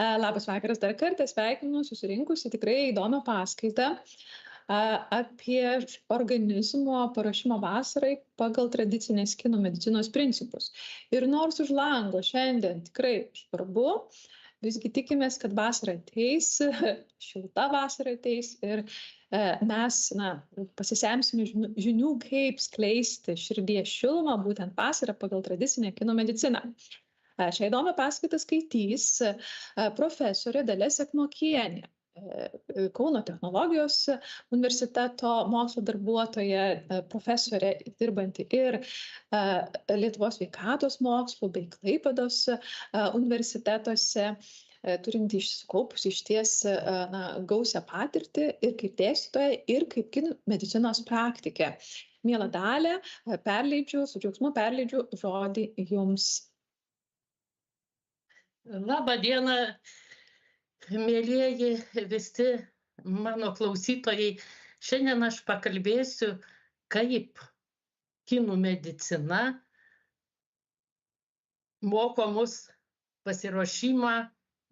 Labas vakaras dar kartą, sveikinu susirinkusi tikrai įdomią paskaitą apie organizmo paruošimą vasarai pagal tradicinės kinų medicinos principus. Ir nors už lango šiandien tikrai svarbu, visgi tikimės, kad vasara ateis, šilta vasara ateis ir mes pasisemsime žinių, kaip skleisti širdies šilumą būtent vasarą pagal tradicinę kinų mediciną. Šią įdomią paskaitą skaitys profesorė Dalia Sekmokienė, Kauno technologijos universiteto mokslo darbuotoja, profesorė dirbanti ir Lietuvos sveikatos mokslų bei Klaipėdos universitetuose, turinti išsikaupusi išties gausią patirtį ir kaip dėstytoja, ir kaip kinų medicinos praktikė. Miela Dalia, su džiaugsmu perleidžiu žodį jums. Labą dieną, mėlieji visi mano klausytojai. Šiandien aš pakalbėsiu, kaip kinų medicina moko mus pasiruošimą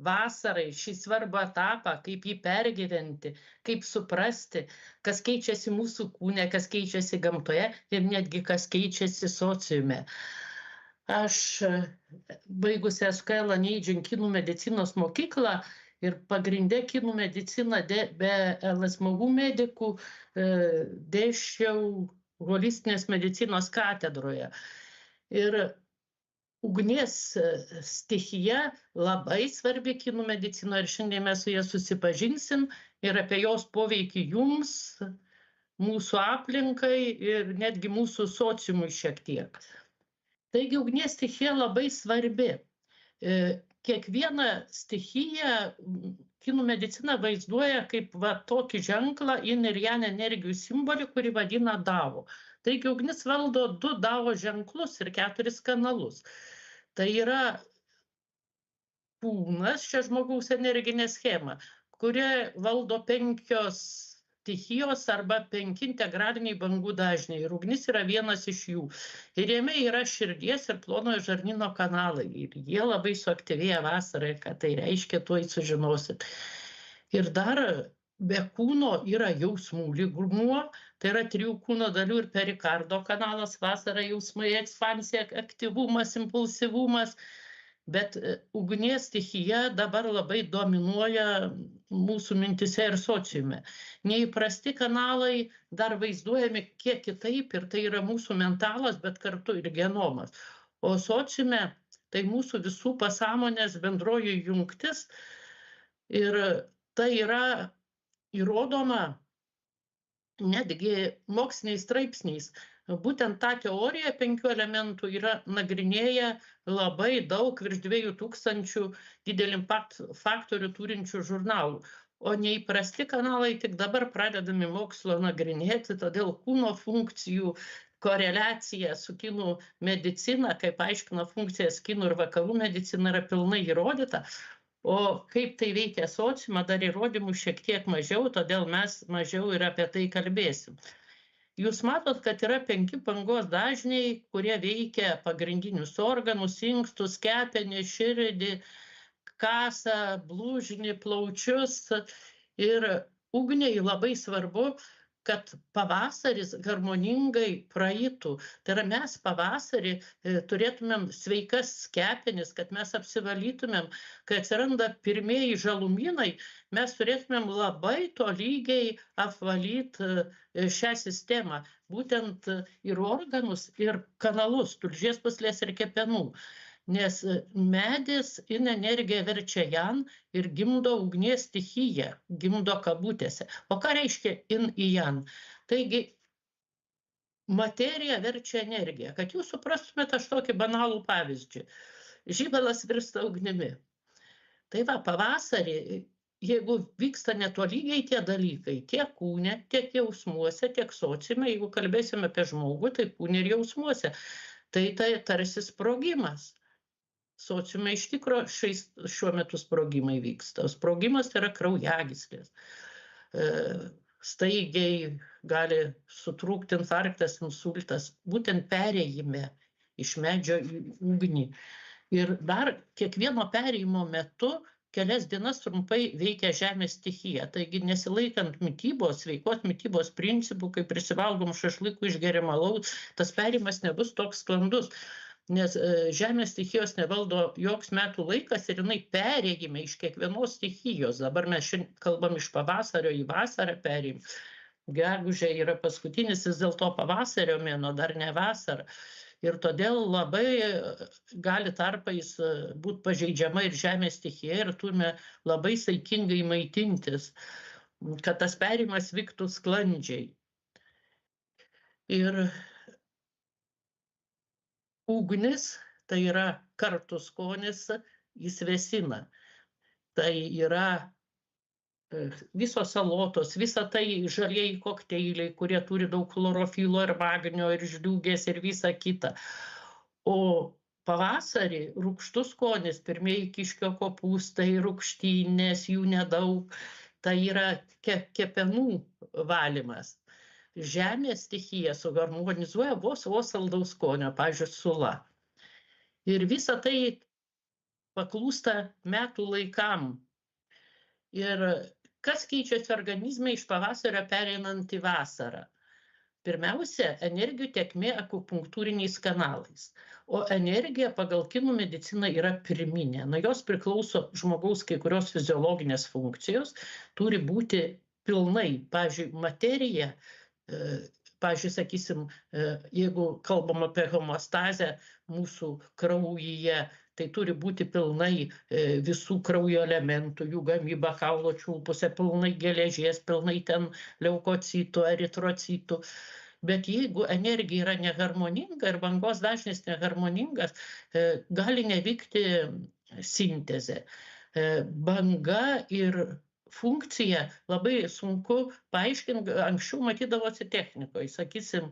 vasarai, šį svarbų etapą, kaip jį pergyventi, kaip suprasti, kas keičiasi mūsų kūne, kas keičiasi gamtoje ir netgi kas keičiasi sociume. Aš baigusi SKL Neidžian kinų medicinos mokyklą ir pagrinde kinų mediciną be LSMU medikų dėsčiau holistinės medicinos katedroje. Ir ugnies stichija labai svarbi kinų medicinoje ir šiandien mes su ja susipažinsim ir apie jos poveikį jums, mūsų aplinkai ir netgi mūsų sociumui šiek tiek. Taigi ugnies stichija labai svarbi. Kiekvieną stichiją kinų medicina vaizduoja kaip tokį ženklą yin ir yang energijų simbolį, kurį vadina Dao. Taigi ugnis valdo 2 Dao ženklus ir 4 kanalus. Tai yra kūnas, čia žmogaus energinė schema, kurie valdo 5 stichijos arba 5 integraliniai bangų dažniai. Ir ugnis yra vienas iš jų. Ir jame yra širdies ir plonojo žarnyno kanalai. Ir jie labai suaktyvėja vasarą. Ką tai reiškia, tuoj sužinosit. Ir dar be kūno yra jausmų lygmuo. Tai yra 3 kūno dalių ir perikardo kanalas. Vasarą jausmai, ekspansija, aktyvumas, impulsyvumas. Bet ugnies stichija dabar labai dominuoja mūsų mintise ir sociume. Neįprasti kanalai dar vaizduojami kiek kitaip ir tai yra mūsų mentalas, bet kartu ir genomas. O sociume tai mūsų visų pasąmonės bendroji jungtis ir tai yra įrodoma netgi moksliniais straipsniais. Būtent tą teoriją 5 elementų yra nagrinėję labai daug, virš 2000 didelį faktorių turinčių žurnalų. O neįprasti kanalai tik dabar pradedami mokslo nagrinėti, todėl kūno funkcijų koreliacija su kinų medicina, kaip aiškina funkcijas kinų ir vakarų medicina, yra pilnai įrodyta. O kaip tai veikia sociumą, dar įrodymų šiek tiek mažiau, todėl mes mažiau ir apie tai kalbėsim. Jūs matot, kad yra 5 bangos dažniai, kurie veikia pagrindinius organus, inkstus, kepenį, širdį, kasą, blužnį, plaučius. Ir ugniai labai svarbu, kad pavasaris harmoningai praeitų. Tai yra mes pavasarį turėtumėm sveikas kepenis, kad mes apsivalytumėm, kai atsiranda pirmieji žalumynai, mes turėtumėm labai tolygiai apvalyti šią sistemą, būtent ir organus, ir kanalus, tulžies pūslės ir kepenų. Nes medis yin energiją verčia yang ir gimdo ugnies stichiją, gimdo kabutėse. O ką reiškia yin į yang? Taigi, materija verčia energiją. Kad jūs suprastumėte, aš tokį banalų pavyzdį. Žibalas virsta ugnimi. Tai va, pavasarį, jeigu vyksta netolygiai tie dalykai, tiek kūne, tiek jausmuose, tiek sociume, jeigu kalbėsime apie žmogų, tai kūne ir jausmuose, tai tarsi sprogimas. Sociume iš tikro šiuo metu sprogimai vyksta. Sprogimas tai yra kraujagyslės. Staigiai gali sutrūkti infarktas, insultas, būtent perėjime iš medžio į ugnį. Ir dar kiekvieno perėjimo metu kelias dienas trumpai veikia žemės stichija. Taigi nesilaikant mitybos, sveikos mitybos principų, kai prisivalgom šašlykų, išgeriam alaus, tas perėjimas nebus toks sklandus. Nes žemės stichijos nevaldo joks metų laikas ir jinai perėjime iš kiekvienos stichijos. Dabar mes šiandien kalbam iš pavasario į vasarą perėjim. Gegužė yra paskutinis vis dėlto pavasario mėnuo, dar ne vasara. Ir todėl labai gali tarpais būti pažeidžiama ir žemės stichija ir turime labai saikingai maitintis, kad tas perėjimas vyktų sklandžiai. Ir ugnis, tai yra kartų skonis, jis vėsina. Tai yra visos salotos, visa tai žalieji kokteiliai, kurie turi daug chlorofilo ir magnio ir žliūgės ir visa kita. O pavasarį rūgštus skonis, pirmieji kiškio kopūstai, rūgštynės, jų nedaug, tai yra kepenų valymas. Žemės stichija suharmonizuoja vos saldaus skonio, pavyzdžiui, sula. Ir visa tai paklūsta metų laikam. Ir kas keičiasi organizme iš pavasario pereinant į vasarą? Pirmiausia, energijų tėkmė akupunktūriniais kanalais. O energija pagal kinų mediciną yra pirminė. Nuo jos priklauso žmogaus kai kurios fiziologinės funkcijos, turi būti pilnai. Pavyzdžiui, materija, pavyzdžiui, sakysim, jeigu kalbam apie homostazę mūsų kraujyje, tai turi būti pilnai visų kraujo elementų, jų gamyba kaulo čiulpuose, pilnai geležies, pilnai ten leukocitų, eritrocitų. Bet jeigu energija yra neharmoninga ir bangos dažnis neharmoningas, gali nevykti sintezė. Banga ir funkcija labai sunku paaiškinti, anksčiau matydavosi technikoje. Sakysim,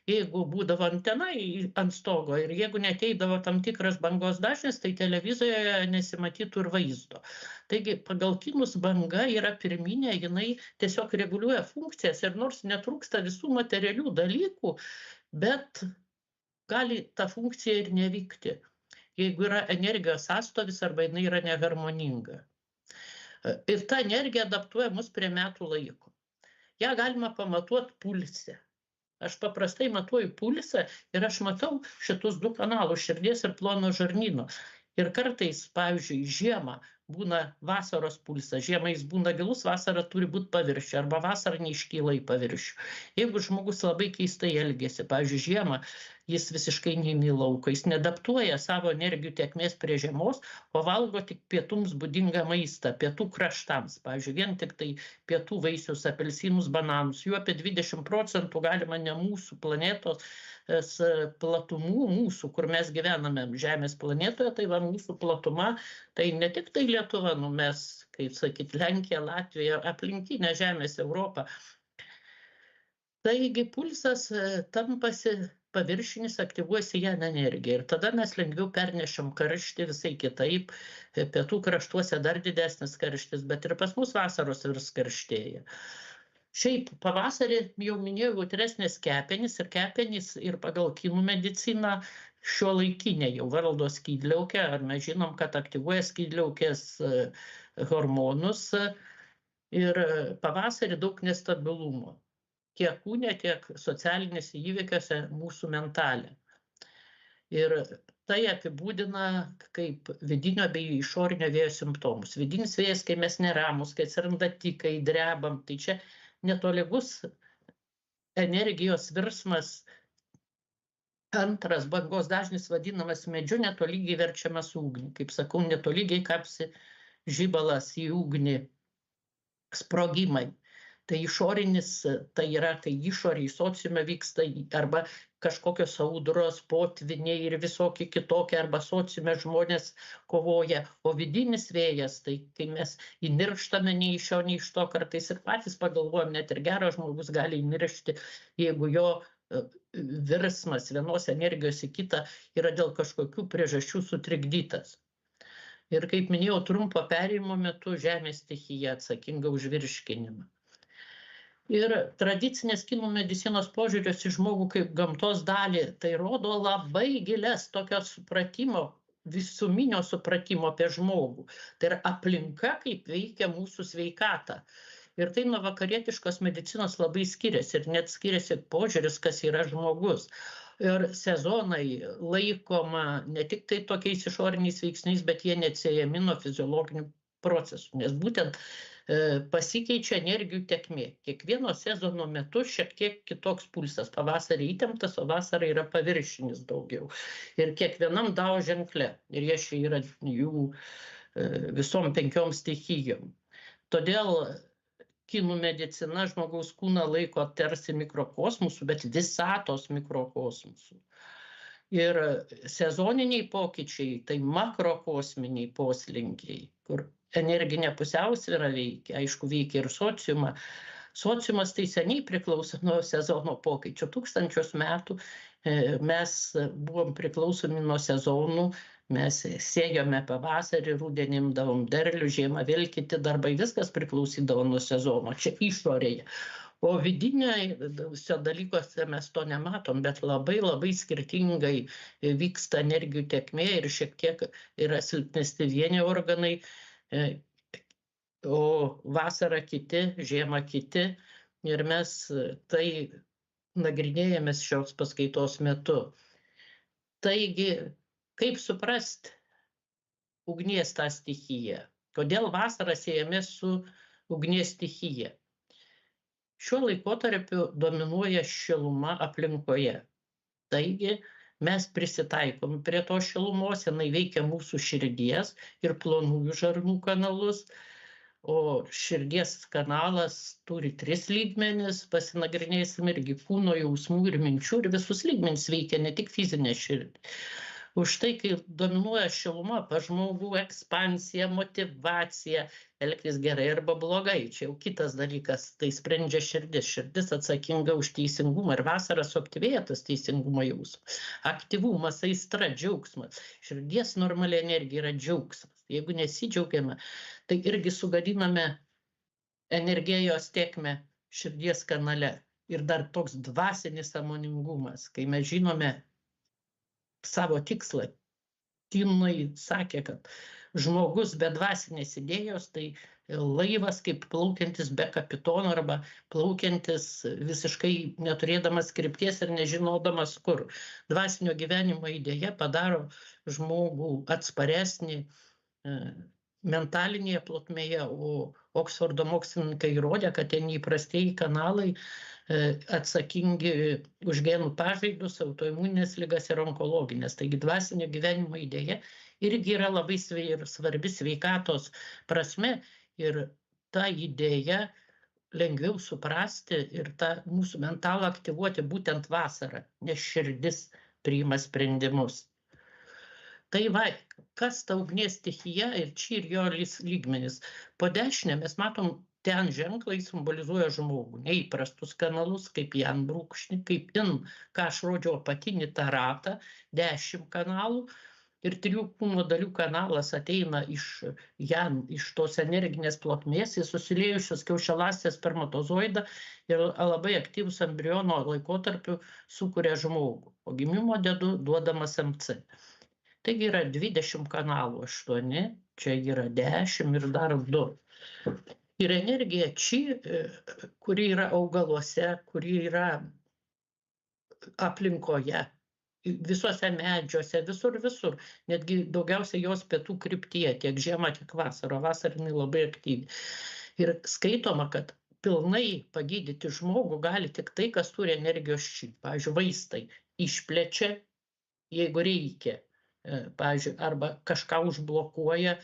jeigu būdavo antena ant stogo ir jeigu neteidavo tam tikras bangos dažnis, tai televizijoje nesimatytų ir vaizdo. Taigi pagal kinus banga yra pirminė, jinai tiesiog reguliuoja funkcijas ir nors netrūksta visų materialių dalykų, bet gali ta funkcija ir nevykti, jeigu yra energijos sąstovis arba jinai yra neharmoninga. Ir ta energija adaptuoja mus prie metų laiko. Ja galima pamatuoti pulse. Aš paprastai matuoju pulsą ir aš matau šitus du kanalus, širdies ir plono žarnyno. Ir kartais, pavyzdžiui, žiemą būna vasaros pulsas, žiemą jis būna gilus, vasara turi būti paviršių, arba vasara neiškyla į paviršių. Jeigu žmogus labai keistai elgiasi, pavyzdžiui, žiemą jis visiškai neina į lauką, jis neadaptuoja savo energijų tėkmės prie žiemos, o valgo tik pietums būdingą maistą, pietų kraštams. Pavyzdžiui, vien tik tai pietų vaisius, apelsinus, bananus, jų apie 20% galima ne mūsų planetos platumų, mūsų, kur mes gyvename Žemės planetoje, tai va mūsų platuma, tai ne tik tai Lietuva, mes, kaip sakyt, Lenkija, Latvija, aplinkinė Žemės Europą. Taigi pulsas tampasi paviršinis, aktyvuojasi ją energiją ir tada mes lengviau pernešam karštį visai kitaip, pietų kraštuose dar didesnis karštis, bet ir pas mus vasaros vis karštėja. Šiaip pavasarį, jau minėjau, jautresnės kepenys ir pagal kinų mediciną šiuolaikinė jau valdo skydliaukę, ar mes žinom, kad aktyvuoja skydliaukės hormonus ir pavasarį daug nestabilumo. Tiek kūne, tiek socialinėse įvykiuose mūsų mentalė. Ir tai apibūdina kaip vidinio bei išorinio vėjo simptomus. Vidinis vėjas, kai mes neramus, kai atsiranda tikai, drebam, tai čia netolygus energijos virsmas, antras bangos dažnis vadinamas medžiu, netolygiai verčiamas ugnį. Kaip sakau, netolygiai kapsi žibalas į ugnį, sprogimai. Tai išorinis, tai yra, kai išoriai sociume vyksta arba kažkokios audros, potviniai ir visokie kitokie, arba sociume žmonės kovoja. O vidinis vėjas, tai kai mes įnirštame nei iš šio, nei iš to, kartais ir patys pagalvojam, net ir geras žmogus gali įniršti, jeigu jo virsmas vienos energijos į kitą yra dėl kažkokių priežasčių sutrikdytas. Ir kaip minėjau, trumpo perėjimo metu žemės stichija atsakinga už virškinimą. Ir tradicinės kinų medicinos požiūris į žmogų kaip gamtos dalį, tai rodo labai gilias tokio supratimo visuminio supratimo apie žmogų. Tai yra aplinka, kaip veikia mūsų sveikatą. Ir tai nuo vakarietiškos medicinos labai skiriasi ir net skiriasi požiūris, kas yra žmogus. Ir sezonai laikoma ne tik tai tokiais išoriniais veiksniais, bet jie neatsiejami nuo fiziologinių procesų, nes būtent pasikeičia energijų tėkmė. Kiekvieno sezono metu šiek tiek kitoks pulsas. Pavasarį įtemptas, o vasarą yra paviršinis daugiau. Ir kiekvienam DAO ženkle. Ir jie čia yra jų visom 5 stichijom. Todėl kinų medicina žmogaus kūną laiko tarsi mikrokosmosų, bet visatos mikrokosmosų. Ir sezoniniai pokyčiai, tai makrokosminiai poslinkiai, kur energinė pusiausvyra veikia, aišku, veikia ir sociumą. Sociumas tai seniai priklauso nuo sezono pokyčių. Tūkstančius metų mes buvom priklausomi nuo sezonų, mes sėjome pavasarį, rudenį imdavom derlių, žiemą vėl kiti darbai, viskas priklausydavo nuo sezono, čia išorėje. O vidiniuose dalykuose mes to nematom, bet labai skirtingai vyksta energijų tėkmė ir šiek tiek yra silpnesni vieni organai, o vasarą kiti, žiemą kiti. Ir mes tai nagrinėjame šios paskaitos metu. Taigi, kaip suprasti ugnies tą stichiją? Kodėl vasarą siejame su ugnies stichija? Šiuo laikotarpiu dominuoja šiluma aplinkoje. Taigi mes prisitaikom prie to šilumos, jinai veikia mūsų širdies ir plonųjų žarnų kanalus. O širdies kanalas turi 3 lygmenis, pasinagrinėsim irgi kūno, jausmų ir minčių, ir visus lygmenis veikia, ne tik fizinė širdį. Už tai, kai dominuoja šiluma, pas žmogų ekspansija, motyvacija, elgtis gerai arba blogai. Čia jau kitas dalykas, tai sprendžia širdis. Širdis atsakinga už teisingumą ir vasarą suaktyvėja tas teisingumo jausmas. Aktyvumas, aistra, džiaugsmas. Širdies normali energija yra džiaugsmas. Jeigu nesidžiaugiame, tai irgi sugadiname energijos tėkmę širdies kanale. Ir dar toks dvasinis sąmoningumas, kai mes žinome savo tikslą. Kinai sakė, kad žmogus be dvasinės idėjos, tai laivas kaip plaukiantis be kapitono arba plaukiantis visiškai neturėdamas krypties ir nežinodamas kur. Dvasinio gyvenimo idėja padaro žmogų atsparesnį mentalinėje plotmėje, o Oksfordo mokslininkai įrodė, kad ten įprastieji kanalai atsakingi už genų pažaidus, autoimuninės ligas ir onkologinės. Taigi dvasinio gyvenimo idėja irgi yra labai svarbi sveikatos prasme ir tą idėją lengviau suprasti ir tą mūsų mentalą aktyvuoti būtent vasarą, nes širdis priima sprendimus. Tai va, kas ta ugnies stichija ir čia ir jo lygmenis. Po dešinę mes matom, ten ženklai simbolizuoja žmogų, neįprastus kanalus, kaip Jan brūkšnį, kaip in, ką aš rodžiau apatinį tą ratą, 10 kanalų ir 3 kūno dalių kanalas ateina iš Jan, iš tos energinės plotmės, į susiliejusios kiaušialąstės spermatozoidą ir labai aktyvus embriono laikotarpiu sukuria žmogų. O gimimo dedu duodamas MC. Taigi yra 20 kanalų, 8, čia yra 10 ir dar 2. Ir energija čia, kuri yra augaluose, kuri yra aplinkoje, visuose medžiuose, visur. Netgi daugiausiai jos pietų kryptyje, tiek žiemą, tiek vasarą. Vasarą jinai labai aktyvi. Ir skaitoma, kad pilnai pagydyti žmogų gali tik tai, kas turi energijos čia. Pavyzdžiui, vaistai išplečia, jeigu reikia. Pavyzdžiui, arba kažką užblokuoja,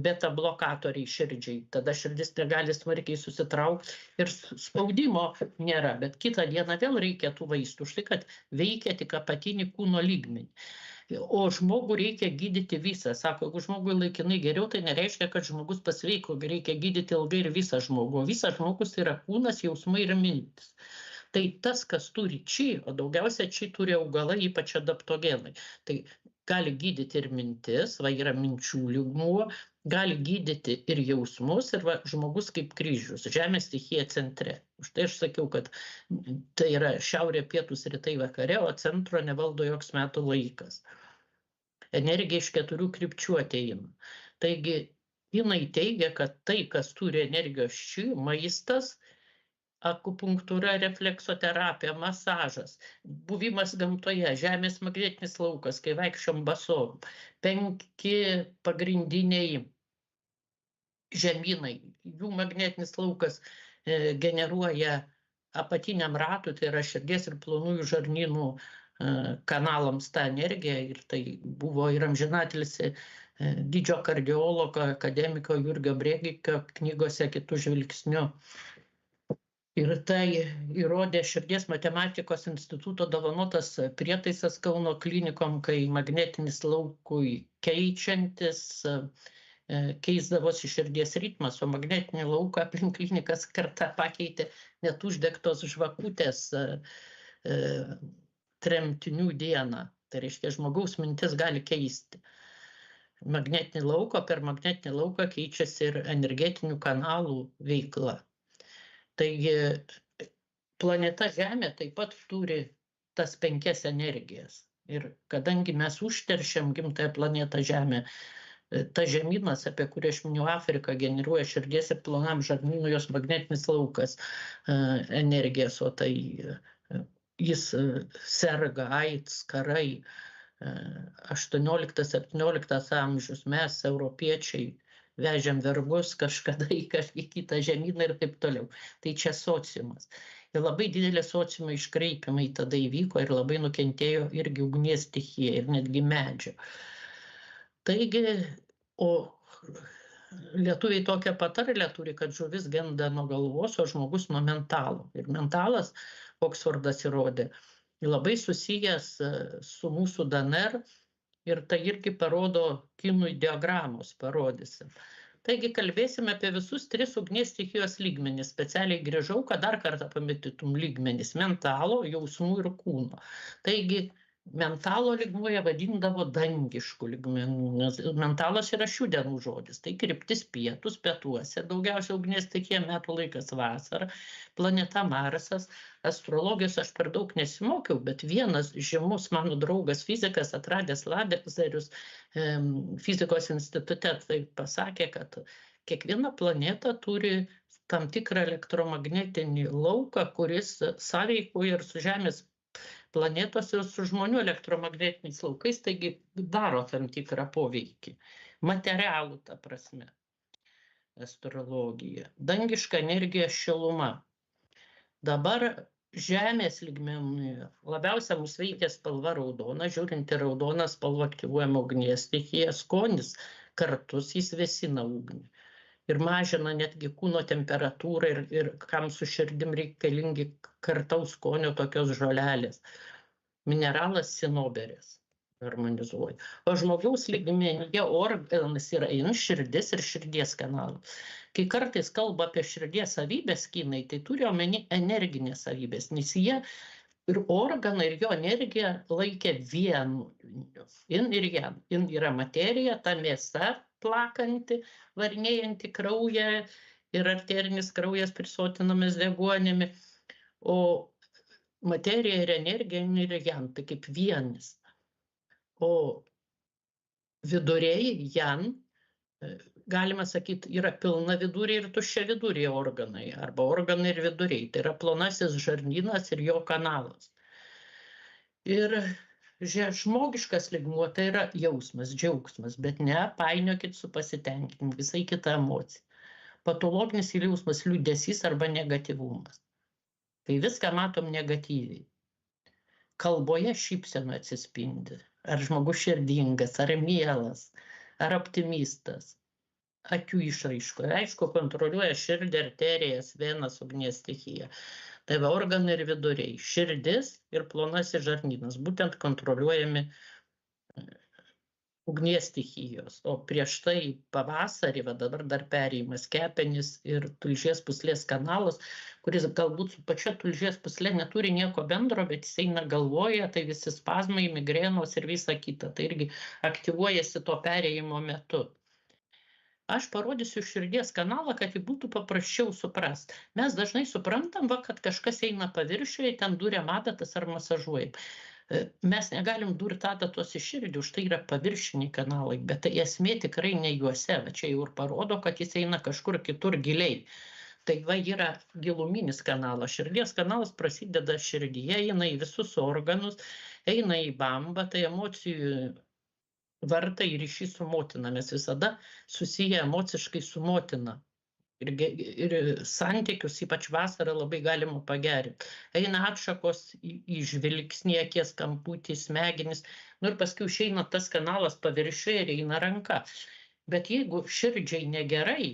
beta blokatoriai širdžiai. Tada širdis negali smarkiai susitraukti ir spaudimo nėra. Bet kitą dieną vėl reikia tų vaistų, štai kad veikia tik apatinį kūno lygmenį. O žmogų reikia gydyti visą. Sako, jeigu žmogui laikinai geriau, tai nereiškia, kad žmogus pasveiko, reikia gydyti ilgai ir visą žmogų. O visas žmogus yra kūnas, jausmai ir mintis. Tai tas, kas turi čia, o daugiausia čia turi augalai, ypač adaptogenai. Tai gali gydyti ir mintis, va yra minčių lygmuo, gali gydyti ir jausmus, ir va, žmogus kaip kryžius, žemės stichija centre. Už tai aš sakiau, kad tai yra šiaurė, pietus, rytai, vakare, o centro nevaldo joks metų laikas. energija iš 4 krypčių ateina. Taigi, jinai teigia, kad tai, kas turi energijos čia, maistas, akupunktūra, refleksoterapija, masažas, buvimas gamtoje, žemės magnetinis laukas, kai vaikščiom basom, 5 pagrindiniai žemynai, jų magnetinis laukas generuoja apatiniam ratui, tai yra širdies ir plonųjų žarnynų kanalams tą energiją, ir tai buvo ir amžinatilsį didžio kardiologo, akademiko Jurgio Brėgikio knygose Kitų žvilgsnių. Ir tai įrodė Širdies matematikos instituto dovanotas prietaisas Kauno klinikom, kai magnetinis laukui keičiantis keisdavosi širdies ritmas, o magnetinį lauką aplink klinikas kartą pakeitė net uždegtos žvakutės tremtinių dieną. Tai reiškia, žmogaus mintis gali keisti magnetinį lauką, per magnetinį lauką keičiasi ir energetinių kanalų veikla. Taigi planeta Žemė taip pat turi tas 5 energijas. Ir kadangi mes užteršiam gimtąją planetą Žemę, ta žemynas, apie kurį aš minėjau, Afrika, generuoja širdies ir plonam žarnynui jos magnetinis laukas energijas, o tai jis serga, AIDS, karai, 18-17 amžius, mes, europiečiai, vežėm vergus kažkada į kitą žemyną ir taip toliau. Tai čia sociumas. Ir labai didelė sociumo iškraipimai tada įvyko ir labai nukentėjo irgi ugnies stichija ir netgi medžio. Taigi, o lietuviai tokią patarlę turi, kad žuvis genda nuo galvos, o žmogus nuo mentalo. Ir mentalas, Oksfordas įrodė, labai susijęs su mūsų DNR ir tai irgi parodo kinų diagramos, parodysim. Taigi kalbėsime apie visus 3 ugnies stichijos lygmenis. Specialiai grįžau, kad dar kartą pamatytum lygmenis mentalo, jausmų ir kūno. Taigi mentalo lygmuo vadindavo dangiškų lygmenų, nes mentalas yra šių dienų žodis. Tai kryptis pietus, pietuose, daugiausia ugnies stichija, metų laikas vasara, planeta Marsas. Astrologijos aš per daug nesimokiau, bet vienas žymus mano draugas fizikas, atradęs lazerius fizikos institute, tai pasakė, kad kiekviena planeta turi tam tikrą elektromagnetinį lauką, kuris sąveikuoja ir su Žemės planetos ir su žmonių elektromagnetiniais laukais, taigi daro tam tikrą poveikį. Materialų, ta prasme, astrologija. Dangiška energija šiluma. Dabar Žemės lygmenyje labiausia mus veikia spalva raudona, žiūrint į raudoną spalvą aktyvuojama ugnies stichija, skonis kartus, jis vėsina ugnį. Ir mažina netgi kūno temperatūrą ir kam su širdim reikalingi kartaus skonio tokios žolelės. Mineralas sinoberis harmonizuoja. O žmogaus lygmenyje organas yra širdis ir širdies kanalas. Kai kartais kalba apie širdies savybės kinai, tai turi omeny energinės savybės, nes jie ir organą, ir jo energiją laikė vienu. In ir jan. In yra materija, ta mėsa plakanti, varinėjanti kraują ir arterinis kraujas prisotinamas deguonimi, o materija ir energija in ir jan, tai kaip vienis. O viduriai jan, galima sakyti, yra pilna viduriai ir tuščia viduriai organai, arba organai ir viduriai. Tai yra plonasis žarnynas ir jo kanalas. Ir žmogiškas lygmuo tai yra jausmas, džiaugsmas, bet nepainiokit su pasitenkinimu, visai kita emocija. Patologinis jausmas liūdesys arba negatyvumas. Kai viską matom negatyviai. Kalboje šypsena atsispindi. Ar žmogus širdingas, ar mielas, ar optimistas. Akių išraiškoje. Aišku, kontroliuoja širdį, arterijas, venas, ugnies stichija. Tai va organai ir viduriai. Širdis ir plonasis žarnynas. Būtent kontroliuojami ugnies stichijos. O prieš tai pavasarį, va dabar dar perėjimas kepenys ir tulžies pūslės kanalas, kuris galbūt su pačia tulžies pūslė neturi nieko bendro, bet jis eina galvoje, tai visi spazmai, migrenos ir visa kita. Tai irgi aktyvuojasi to perėjimo metu. Aš parodysiu širdies kanalą, kad jį būtų paprasčiau suprasti. Mes dažnai suprantam, kad kažkas eina paviršiuje, ten duria adatas ar masažuojam. Mes negalim durt adatos į širdį, už tai yra paviršiniai kanalai, bet tai esmė tikrai ne juose, va čia jau ir parodo, kad jis eina kažkur kitur giliai. Tai va yra giluminis kanalas, širdies kanalas prasideda širdyje, eina į visus organus, eina į bambą, tai emocijų vartai ir ryšys su motina, mes visada susiję emociškai su motina. Ir santykius, ypač vasarą, labai galima pagerinti. Eina atšakos į žvilgsnį, akies kamputį, smegenis, ir paskui išeina tas kanalas paviršiuje ir eina ranka. Bet jeigu širdžiai negerai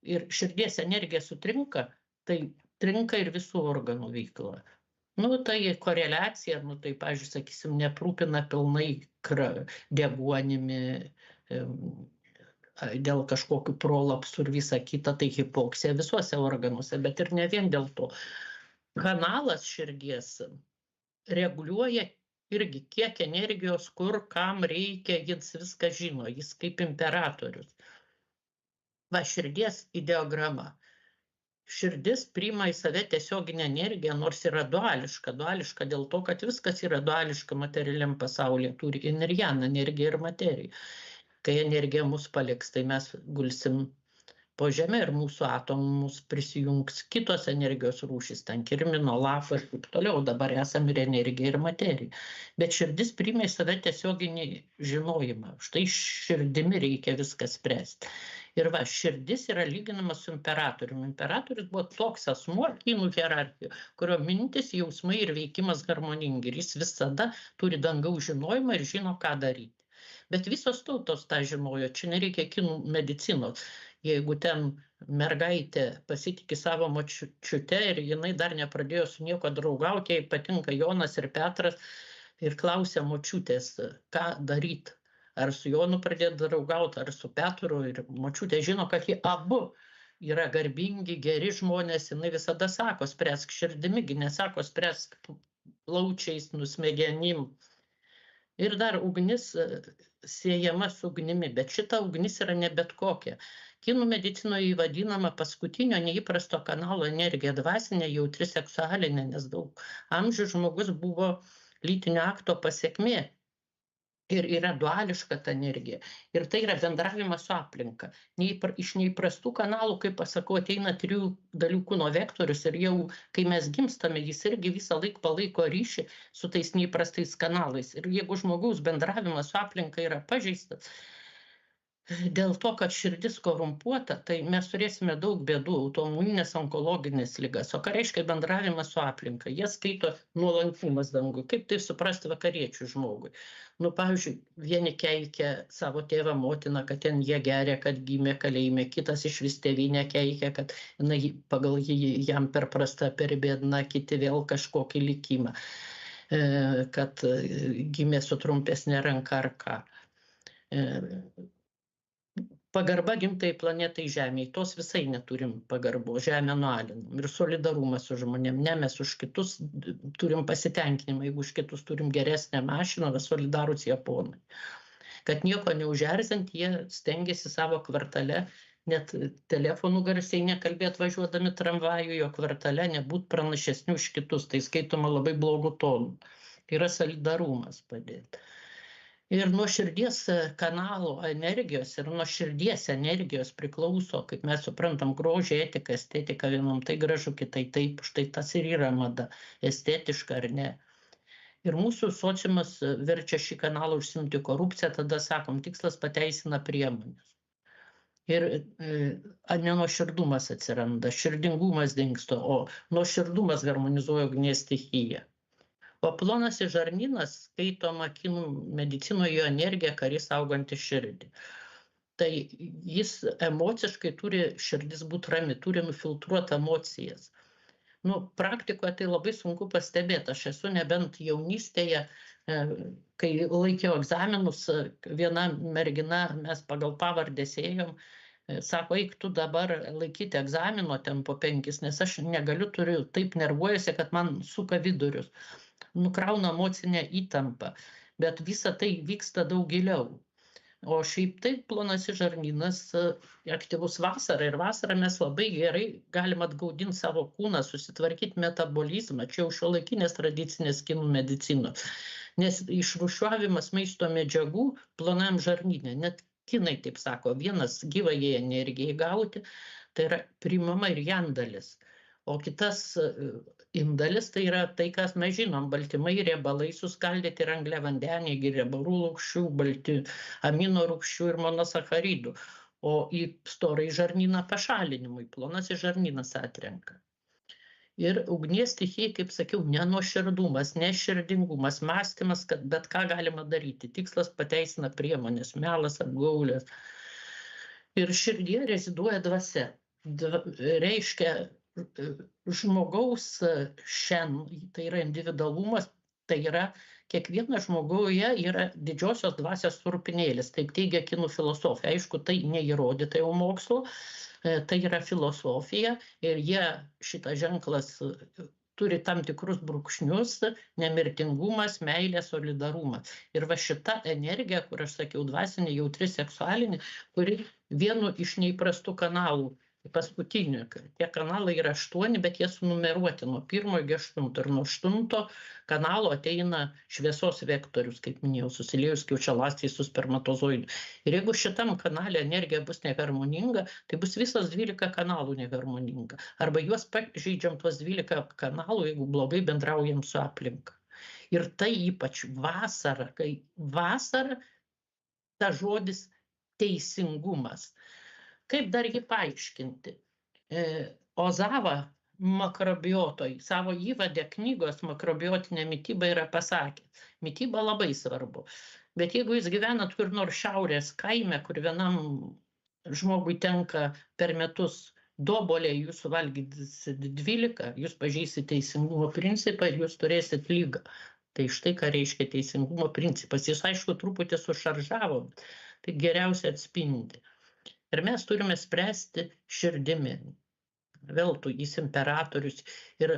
ir širdies energija sutrinka, tai trinka ir visų organų veikla. Tai koreliacija, tai, pavyzdžiui, sakysim, neprūpina pilnai deguonimi, dėl kažkokių prolapsų ir visa kita, tai hipoksija visuose organuose, bet ir ne vien dėl to. Kanalas širdies reguliuoja irgi kiek energijos, kur, kam reikia, jis viską žino, jis kaip imperatorius. Va, širdies ideograma. Širdis priima į save tiesioginę energiją, nors yra duališka. Duališka dėl to, kad viskas yra duališka materialiam pasaulyje, turi ir jan energiją, ir materiją. Kai energija mus paliks, tai mes gulsim po žemę ir mūsų atomus prisijungs kitos energijos rūšys, ten kirmino, lafo ir taip toliau, dabar esam ir energija, ir materija. Bet širdis priima į save tiesioginį žinojimą, štai širdimi reikia viską spręsti. Ir va, širdis yra lyginama su imperatoriumi. Imperatorius buvo toks asmuo kinų hierarchijoje, kurio mintis, jausmai ir veikimas harmoningi, ir jis visada turi dangaus žinojimą ir žino, ką daryti. Bet visos tautos tą žinojo, čia nereikia kinų medicinos. Jeigu ten mergaitė pasitikė savo močiute ir jinai dar nepradėjo su nieko draugauti, jai patinka Jonas ir Petras ir klausia močiutės, ką daryti. Ar su Jonu pradėti draugauti, ar su Petru. Ir močiutė žino, kad jie abu yra garbingi, geri žmonės. Jinai visada sako, spręsk širdimi, nesako, spręsk plaučiais, nusmegenim. Ir dar ugnis siejama su ugnimi, bet šita ugnis yra ne bet kokia. Kinų medicinoje įvadinama paskutinio neįprasto kanalo energija, dvasinė, jautri, seksualinė, nes daug amžių žmogus buvo lytinio akto pasekmė. Ir yra duališka ta energija. Ir tai yra bendravimas su aplinka. Iš neįprastų kanalų, kaip pasakau, ateina 3 dalių kūno vektorius ir jau, kai mes gimstame, jis irgi visą laiką palaiko ryšį su tais neįprastais kanalais. Ir jeigu žmogaus bendravimas su aplinka yra pažeistas, dėl to, kad širdis korumpuota, tai mes turėsime daug bėdų, autoimuninės, onkologinės ligas. O ką reiškia bendravimas su aplinka? Jie skaito nuolankumas dangui. Kaip tai suprasti vakariečių žmogui? Pavyzdžiui, vieni keikia savo tėvą, motiną, kad ten jie geria, kad gimė kalėjime, kitas iš vis tėvynę keikia, kad pagal jį jam per prasta, per bėdna, kiti vėl kažkokį likimą, kad gimė su trumpesnė ranka ar ką. Pagarba gimtai planetai Žemėje, tos visai neturim pagarbo, Žemę nualinam. Ir solidarumas su žmonėm, ne mes už kitus turim pasitenkinimą, jeigu už kitus turim geresnę mašiną, solidarūs japonai. Kad nieko neužerzint, jie stengiasi savo kvartale, net telefonų garsiai nekalbėt važiuodami tramvaju, jo kvartale nebūt pranašesnių už kitus, tai skaitoma labai blogų tonų. Tai yra solidarumas padėti. Ir nuo širdies kanalo energijos ir nuo širdies energijos priklauso, kaip mes suprantam, grožį, etiką, estetiką, vienam tai gražu, kitai taip, štai tas ir yra mada, estetiška ar ne. Ir mūsų sociumas verčia šį kanalą užsimti korupciją, tada sakom, tikslas pateisina priemonės. Ir nenuoširdumas atsiranda, širdingumas dingsta, o nuoširdumas harmonizuoja ugnies stichiją. O plonasis žarnynas skaitoma kinų medicinoje jo energija, karys auganti širdį. Tai jis emociškai turi širdis būti rami, turi nufiltruoti emocijas. Praktikoje tai labai sunku pastebėti. Aš esu nebent jaunystėje, kai laikiau egzaminus, viena mergina, mes pagal pavardės ėjom, sako, eik tu dabar laikyti egzamino ten po 5, nes aš negaliu, turiu, taip nervuojasi, kad man suka vidurius. Nukrauna emocinę įtampą, bet visa tai vyksta daug giliau. O šiaip taip plonasis žarnynas aktyvus vasarą ir vasarą mes labai gerai galim atgaudinti savo kūną, susitvarkyti metabolizmą. Čia jau šiuolaikinės tradicinės kinų medicinos. Nes išrūšiavimas maisto medžiagų plonam žarnyne, net kinai taip sako, vienas gyvąjį energijai gauti, tai yra priimama ir jandalis. O kitas indalis tai yra tai, kas mes žinom, baltymai, riebalai suskaldyti ir angliavandeniai, riebalų rūgščių, amino rūgščių ir monosacharidų. O į storąjį žarnyną pašalinimui plonasis žarnynas atrenka. Ir ugnies stichija, kaip sakiau, nenuoširdumas, neširdingumas, mąstymas, kad bet ką galima daryti. Tikslas pateisina priemonės, melas, apgaulės. Ir širdyje reziduoja dvasia. Reiškia, žmogaus tai yra individualumas, tai yra kiekvienas žmoguje yra didžiosios dvasios trupinėlis, taip teigia kinų filosofija. Aišku, tai neįrodyta jau mokslo, tai yra filosofija ir jie šitas ženklas turi tam tikrus brūkšnius, nemirtingumas, meilė, solidarumas. Ir va šita energija, kur aš sakiau, dvasinė, jautri, seksualinė, kuri vienu iš neįprastų kanalų, paskutinių, tie kanalai yra 8, bet jie sunumeruoti nuo 1 iki 8. Ir nuo 8 kanalo ateina šviesos vektorius, kaip minėjau, susiliejus kiaušialąstei su spermatozoidu. Ir jeigu šitam kanale energija bus neharmoninga, tai bus visas 12 kanalų neharmoninga. Arba juos pažeidžiam tuos 12 kanalų, jeigu blogai bendraujam su aplinka. Ir tai ypač vasara, kai vasara, ta žodis teisingumas. Kaip dar jį paaiškinti? Ozava makrobiotoj savo įvade knygos makrobiotinė mityba yra pasakęs. Mityba labai svarbu. Bet jeigu jūs gyvenat kur nors šiaurės kaime, kur vienam žmogui tenka per metus dobolė, jūs suvalgysit 12, jūs pažeisit teisingumo principą ir jūs turėsit lygą. Tai štai ką reiškia teisingumo principas. Jis aišku truputį sušaržavo, tai geriausiai atspindi. Ir mes turime spręsti širdimi. Veltui jis imperatorius. Ir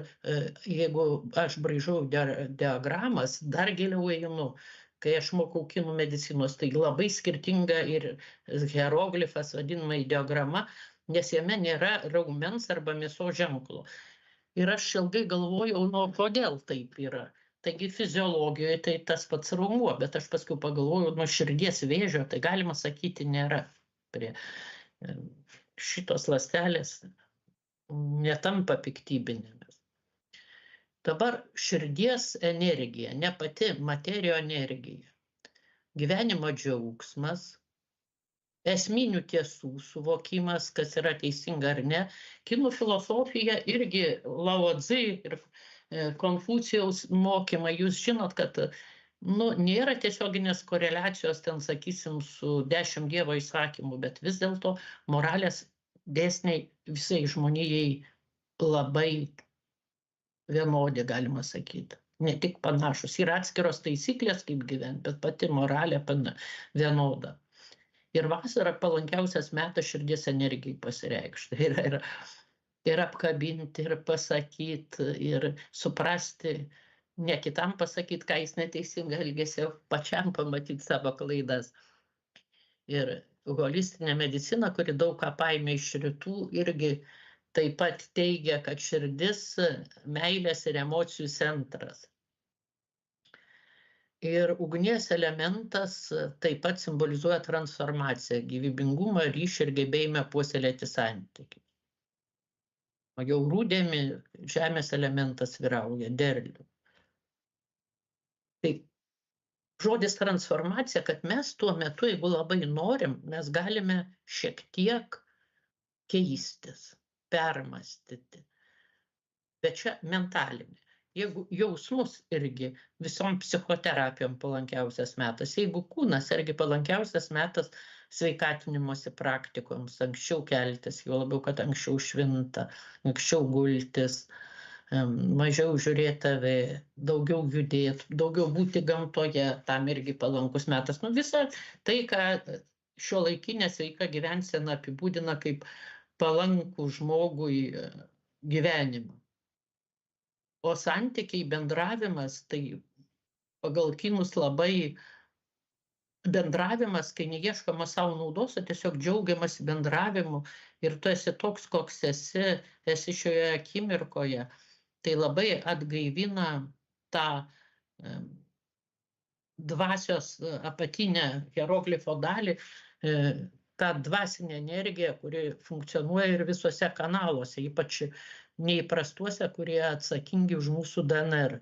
jeigu aš braižau diagramas, dar giliau einu, kai aš mokau kinų medicinos, tai labai skirtinga ir hieroglifas, vadinama diagrama, nes jame nėra raumens arba mėsos ženklo. Ir aš ilgai galvojau, kodėl taip yra. Taigi fiziologijoje tai tas pats raumuo, bet aš paskui pagalvojau, nuo širdies vėžio, tai galima sakyti nėra. Prie šitos ląstelės netampa piktybinėmis. Dabar širdies energija, ne pati materijos energija. Gyvenimo džiaugsmas, esminių tiesų suvokimas, kas yra teisinga ar ne. Kinų filosofija irgi Lao Tzu ir Konfucijaus mokymai. Jūs žinot, kad nėra tiesioginės koreliacijos ten, sakysim, su 10 Dievo įsakymų, bet vis dėlto moralės dėsniai visai žmonijai labai vienodi, galima sakyti. Ne tik panašus. Yra atskiros taisyklės, kaip gyventi, bet pati moralė vienoda. Ir vasara palankiausias metas širdies energijai pasireikšti. Ir apkabinti, ir pasakyti, ir suprasti, ne kitam pasakyti, ką jis neteisingai elgėsi, pačiam pamatyti savo klaidas. Ir holistinė medicina, kuri daug ką paėmė iš rytų, irgi taip pat teigia, kad širdis meilės ir emocijų centras. Ir ugnies elementas taip pat simbolizuoja transformaciją, gyvybingumą, ryšį ir gebėjimą puoselėti santykį. O jau rudenį žemės elementas vyrauja, derlių. Tai žodis transformacija, kad mes tuo metu, jeigu labai norim, mes galime šiek tiek keistis, permastyti. Bet čia mentalinė. Jeigu jausmus irgi visom psichoterapijom palankiausias metas, jeigu kūnas irgi palankiausias metas sveikatinimosi praktikoms, anksčiau keltis, jau labiau, kad anksčiau švinta, anksčiau gultis, mažiau žiūrėti TV, daugiau judėti, daugiau būti gamtoje, tam irgi palankus metas. Visa tai, ką šiuolaikinė sveika gyvensena apibūdina kaip palankų žmogui gyvenimą. O santykiai, bendravimas, tai pagal kinus labai bendravimas, kai neieškoma savo naudos, o tiesiog džiaugiamasi bendravimu ir tu esi toks, koks esi šioje akimirkoje, tai labai atgaivina tą dvasios apatinę hieroglifo dalį, tą dvasinę energiją, kuri funkcionuoja ir visuose kanaluose, ypač neįprastuose, kurie atsakingi už mūsų DNR.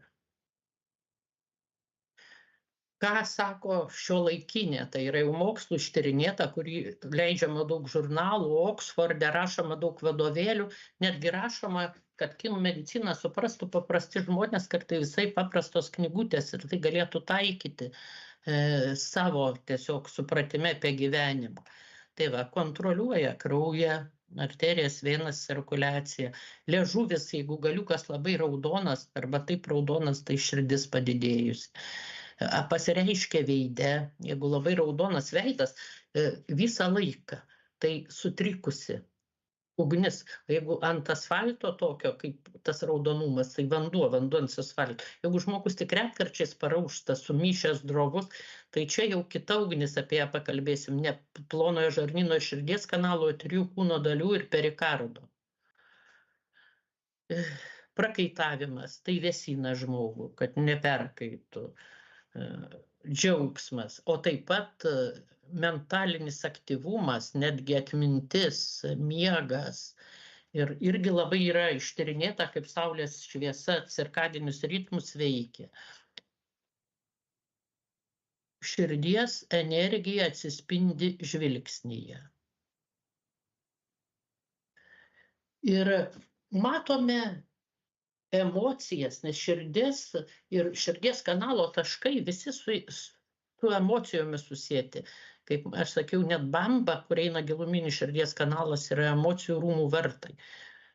Ką sako šiuolaikinė, tai yra jau mokslų ištyrinėta, kurį leidžiama daug žurnalų, Oksforde rašoma daug vadovėlių, netgi rašoma, kad kinų mediciną suprastų paprasti žmonės, kad tai visai paprastos knygutės ir tai galėtų taikyti savo tiesiog supratime apie gyvenimą. Tai va, kontroliuoja kraują, arterijas, venas, cirkuliaciją. Liežuvis, jeigu galiukas labai raudonas arba taip raudonas, tai širdis padidėjusi. Pasireiškia veide, jeigu labai raudonas veidas, visą laiką, tai sutrikusi ugnis. Jeigu ant asfalto tokio, kaip tas raudonumas, tai vanduo ant asfalto. Jeigu žmogus tik retkarčiais parauštas, sumišęs, drovus, tai čia jau kita ugnis, apie ją pakalbėsim, ne plonojo žarnyno ir širdies kanalo, 3 kūno dalių ir perikardo. Prakaitavimas, tai vėsina žmogų, kad neperkaitų. Džiaugsmas, o taip pat mentalinis aktyvumas, netgi atmintis, miegas. Ir irgi labai yra ištyrinėta, kaip saulės šviesa cirkadinius ritmus veikia. Širdies energija atsispindi žvilgsnyje. Ir matome emocijas, nes širdis ir širdies kanalo taškai visi su emocijomis susieti. Kaip aš sakiau, net bamba, kur eina giluminis širdies kanalas, yra emocijų rūmų vartai.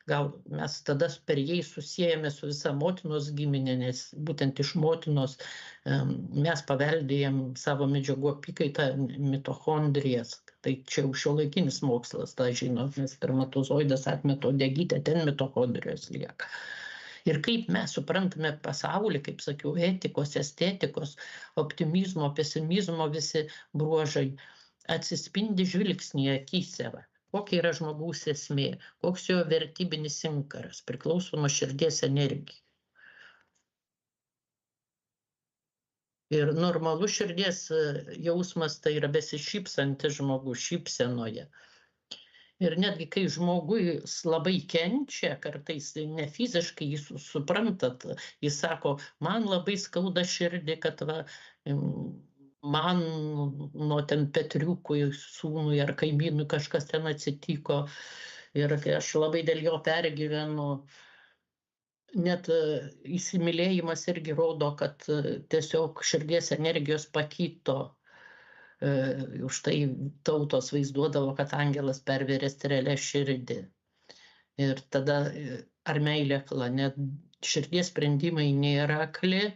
Gal mes tada per jais susijame su visa motinos giminė, nes būtent iš motinos mes paveldėjom savo medžiagų apykaitą mitochondrijas. Tai čia jau šiuolaikinis mokslas, tą žino, nes spermatozoidas atmeta uodegytę, ten mitochondrijos lieka. Ir kaip mes suprantame pasaulį, kaip sakiau, etikos, estetikos, optimizmo, pesimizmo visi bruožai atsispindi žvilgsnyje, akyse. Kokia yra žmogaus esmė, koks jo vertybinis inkaras, priklauso nuo širdies energijos. Ir normalus širdies jausmas tai yra besišypsantis žmogus šypsenoje. Ir netgi kai žmogus labai kenčia, kartais ne fiziškai, jis suprantat, jis sako, man labai skauda širdį, kad man nuo ten Petriukui, sūnui ar kaimynui kažkas ten atsitiko ir aš labai dėl jo pergyvenu. Net įsimylėjimas irgi rodo, kad tiesiog širdies energijos pakito. Už tai tautos vaizduodavo, kad angelas pervėrė sterelę širdį. Ir tada ar meilė akla, net širdies sprendimai nėra akli,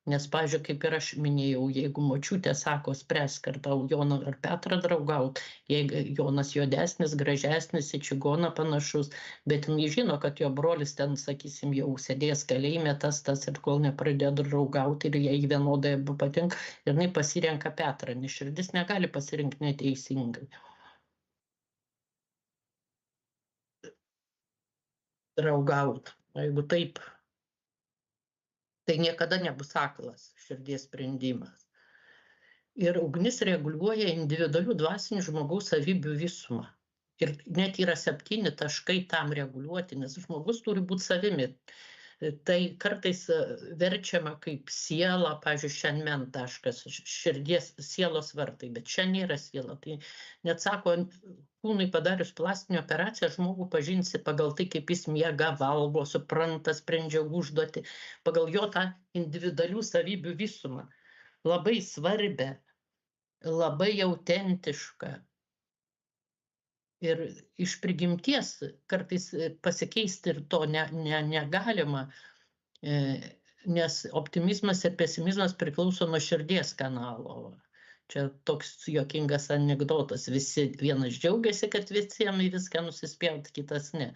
nes, pavyzdžiui, kaip ir aš minėjau, jeigu močiutė sako, spręsk, ar tau Joną ar Petrą draugaut, jeigu Jonas juodesnis, gražesnis, į čigoną panašus, bet jinai žino, kad jo brolis ten, sakysim, jau sėdės kalėjime, tas ir kol nepradėjo draugauti ir jai vienodai abu patinka, ir jinai pasirenka Petrą, nes širdis negali pasirinkti neteisingai. Draugaut, jeigu taip, tai niekada nebus aklas širdies sprendimas. Ir ugnis reguliuoja individualių dvasinių žmogaus savybių visumą. Ir net yra 7 taškai tam reguliuoti, nes žmogus turi būti savimi. Tai kartais verčiama kaip siela, pavyzdžiui, šiandien taškas, širdies sielos vartai, bet čia nėra siela. Tai net sako, kūnui padarius plastinę operaciją, žmogų pažinsi pagal tai, kaip jis miega, valgo, supranta, sprendžia užduotį, pagal jo tą individualių savybių visumą. Labai svarbia, labai autentiška. Ir iš prigimties kartais pasikeisti ir to negalima, nes optimizmas ir pesimizmas priklauso nuo širdies kanalo. Čia toks juokingas anekdotas. Visi vienas džiaugiasi, kad visiems viską nusispjaut, kitas ne.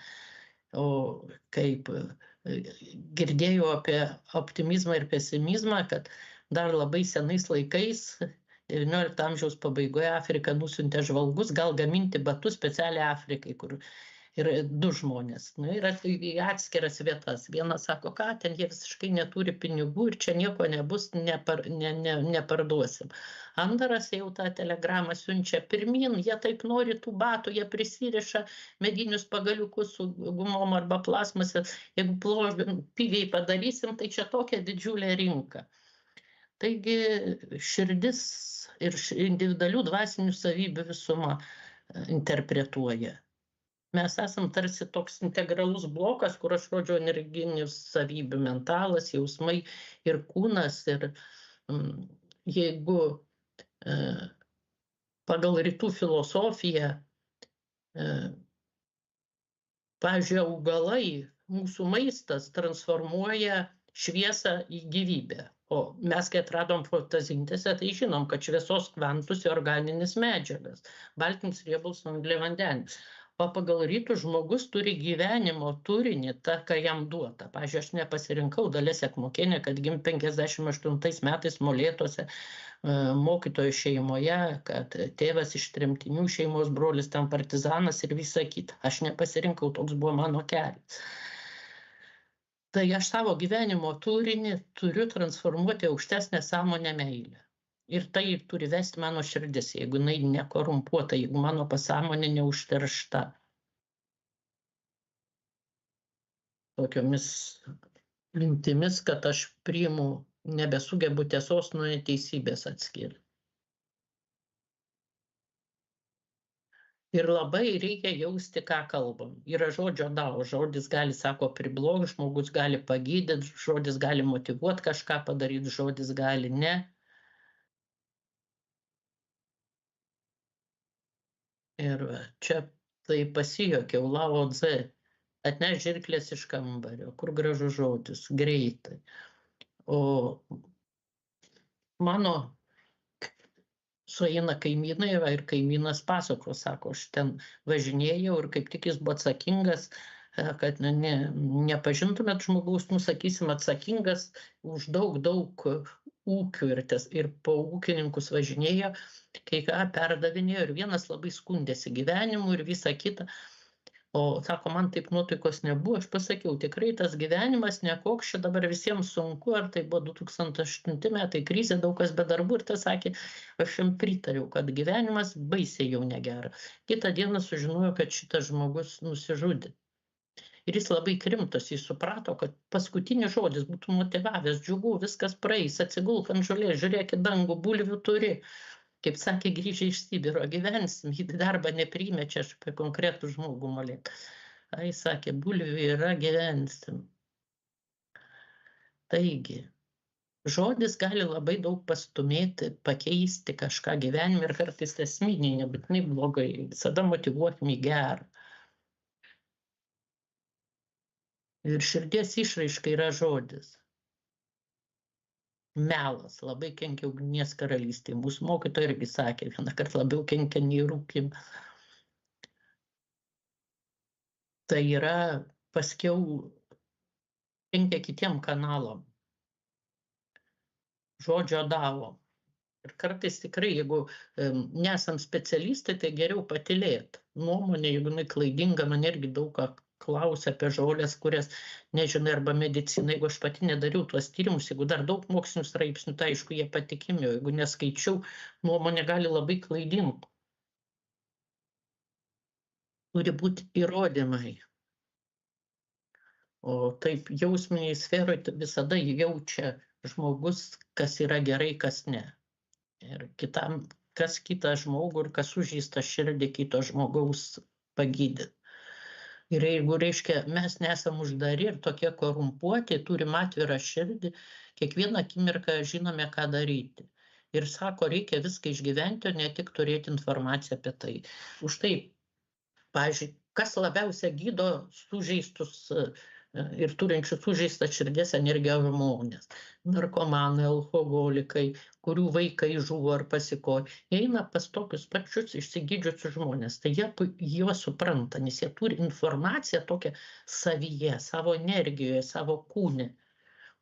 O kaip girdėjau apie optimizmą ir pesimizmą, kad dar labai senais laikais XIX amžiaus pabaigoje Afrika nusiuntė žvalgus gal gaminti batus specialiai Afrikai, kur yra 2 žmonės. Nu, yra į atskiras vietas. Vienas sako, ką ten jie visiškai neturi pinigų ir čia nieko nebus, neparduosim. Antras jau tą telegramą siunčia pirmin, jie taip nori tų batų, jie prisiriša medinius pagaliukus su gumom arba plasmase. Jeigu pigiai padarysim, tai čia tokia didžiulė rinka. Taigi širdis ir individualių dvasinių savybių visumą interpretuoja. Mes esam tarsi toks integralus blokas, kur aš rodžiau energinius savybių, mentalas, jausmai ir kūnas. Ir jeigu pagal rytų filosofiją, pavyzdžiui, augalai, mūsų maistas transformuoja šviesą į gyvybę. O mes, kai atradom fotosintezę, tai žinom, kad šviesos kvantus į organines medžiagas, baltymus, riebalus, angliavandenis. O pagal rytų žmogus turi gyvenimo turinį, tą, ką jam duota. Pavyzdžiui, aš nepasirinkau Dalia Sekmokienė, kad gimė 58 metais Molėtuose mokytojo šeimoje, kad tėvas iš tremtinių šeimos, brolis ten partizanas ir visa kita. Aš nepasirinkau, toks buvo mano kelias. Tai aš savo gyvenimo turinį turiu transformuoti aukštesnę sąmonę meilę. Ir tai turi vesti mano širdis, jeigu jinai nekorumpuota, jeigu mano pasąmonė neužteršta tokiomis mintimis, kad aš priimu, nebesugebu tiesos nuo neteisybės atskirti. Ir labai reikia jausti, ką kalbam. Yra žodžio dao. Žodis gali, sako, priblokšti, žmogus gali pagydyti, žodis gali motyvuoti kažką padaryti, žodis gali ne. Ir čia tai pasijuokiau, Lao Tse, atneš žirklės iš kambario, kur gražus žodis, greitai. O mano sueina kaimynai ir kaimynas pasako, sako, aš ten važinėjau ir kaip tik jis buvo atsakingas, kad nepažintumėt žmogaus, sakysim, atsakingas už daug ūkių ir po ūkininkus važinėjo, kai ką perdavinėjo ir vienas labai skundėsi gyvenimu ir visa kita. O sako, man taip nuotaikos nebuvo, aš pasakiau, tikrai tas gyvenimas nekoks, čia dabar visiems sunku, ar tai buvo 2008 metai, krizė, daug kas be darbų, ir tas sakė, aš jam pritariau, kad gyvenimas baisiai jau negera. Kitą dieną sužinojo, kad šitas žmogus nusižudė. Ir jis labai krimtas, jis suprato, kad paskutinis žodis būtų motyvavęs, džiugu, viskas praeis, atsigulk ant žolės, žiūrėk į dangų, bulvių turi. Kaip sakė, grįžę iš Sibiro, gyvensim, į darbą nepriimė, čia aš apie konkretų žmogų molėt. Ai, sakė, bulvių yra, gyvensim. Taigi, žodis gali labai daug pastumėti, pakeisti kažką gyvenime ir kartais esminiai, nebūtinai blogai, visada motyvuokim į gerą. Ir širdies išraiška yra žodis. Melas labai kenkia ugnies karalystėje. Mūsų mokytoja irgi sakė, vieną kartą labiau kenkia nei rūkymas. Tai yra paskiau kenkia kitiem kanalam. Žodžio davo. Ir kartais tikrai, jeigu nesam specialistai, tai geriau patylėti. Nuomonė, jeigu jinai klaidinga, man irgi daug ką klausia apie žolės, kurias nežinai, arba mediciną. Jeigu aš pati nedariau tuos tyrimus, jeigu dar daug mokslinių straipsnių, tai aišku, jie patikimi, jeigu neskaičiau, nuomonė gali labai klaidinti. Turi būti įrodymai. O taip jausminiai sferoje visada jaučia žmogus, kas yra gerai, kas ne. Ir kitam, kas kitą žmogų ir kas sužeista širdį kito žmogaus pagydyti. Ir jeigu, reiškia, mes nesam uždari ir tokie korumpuoti, turim atvirą širdį, kiekvieną akimirką žinome, ką daryti. Ir sako, reikia viską išgyventi, o ne tik turėti informaciją apie tai. Už tai, pavyzdžiui, kas labiausiai gydo sužeistus ir turinčius sužeistą širdies energiją žmonės. Narkomanai, alkoholikai, kurių vaikai žuvo ar pasikojo. Jie eina pas tokius pačius išsigydžiusius žmonės. Tai jie juos supranta, nes jie turi informaciją tokią savyje, savo energijoje, savo kūne,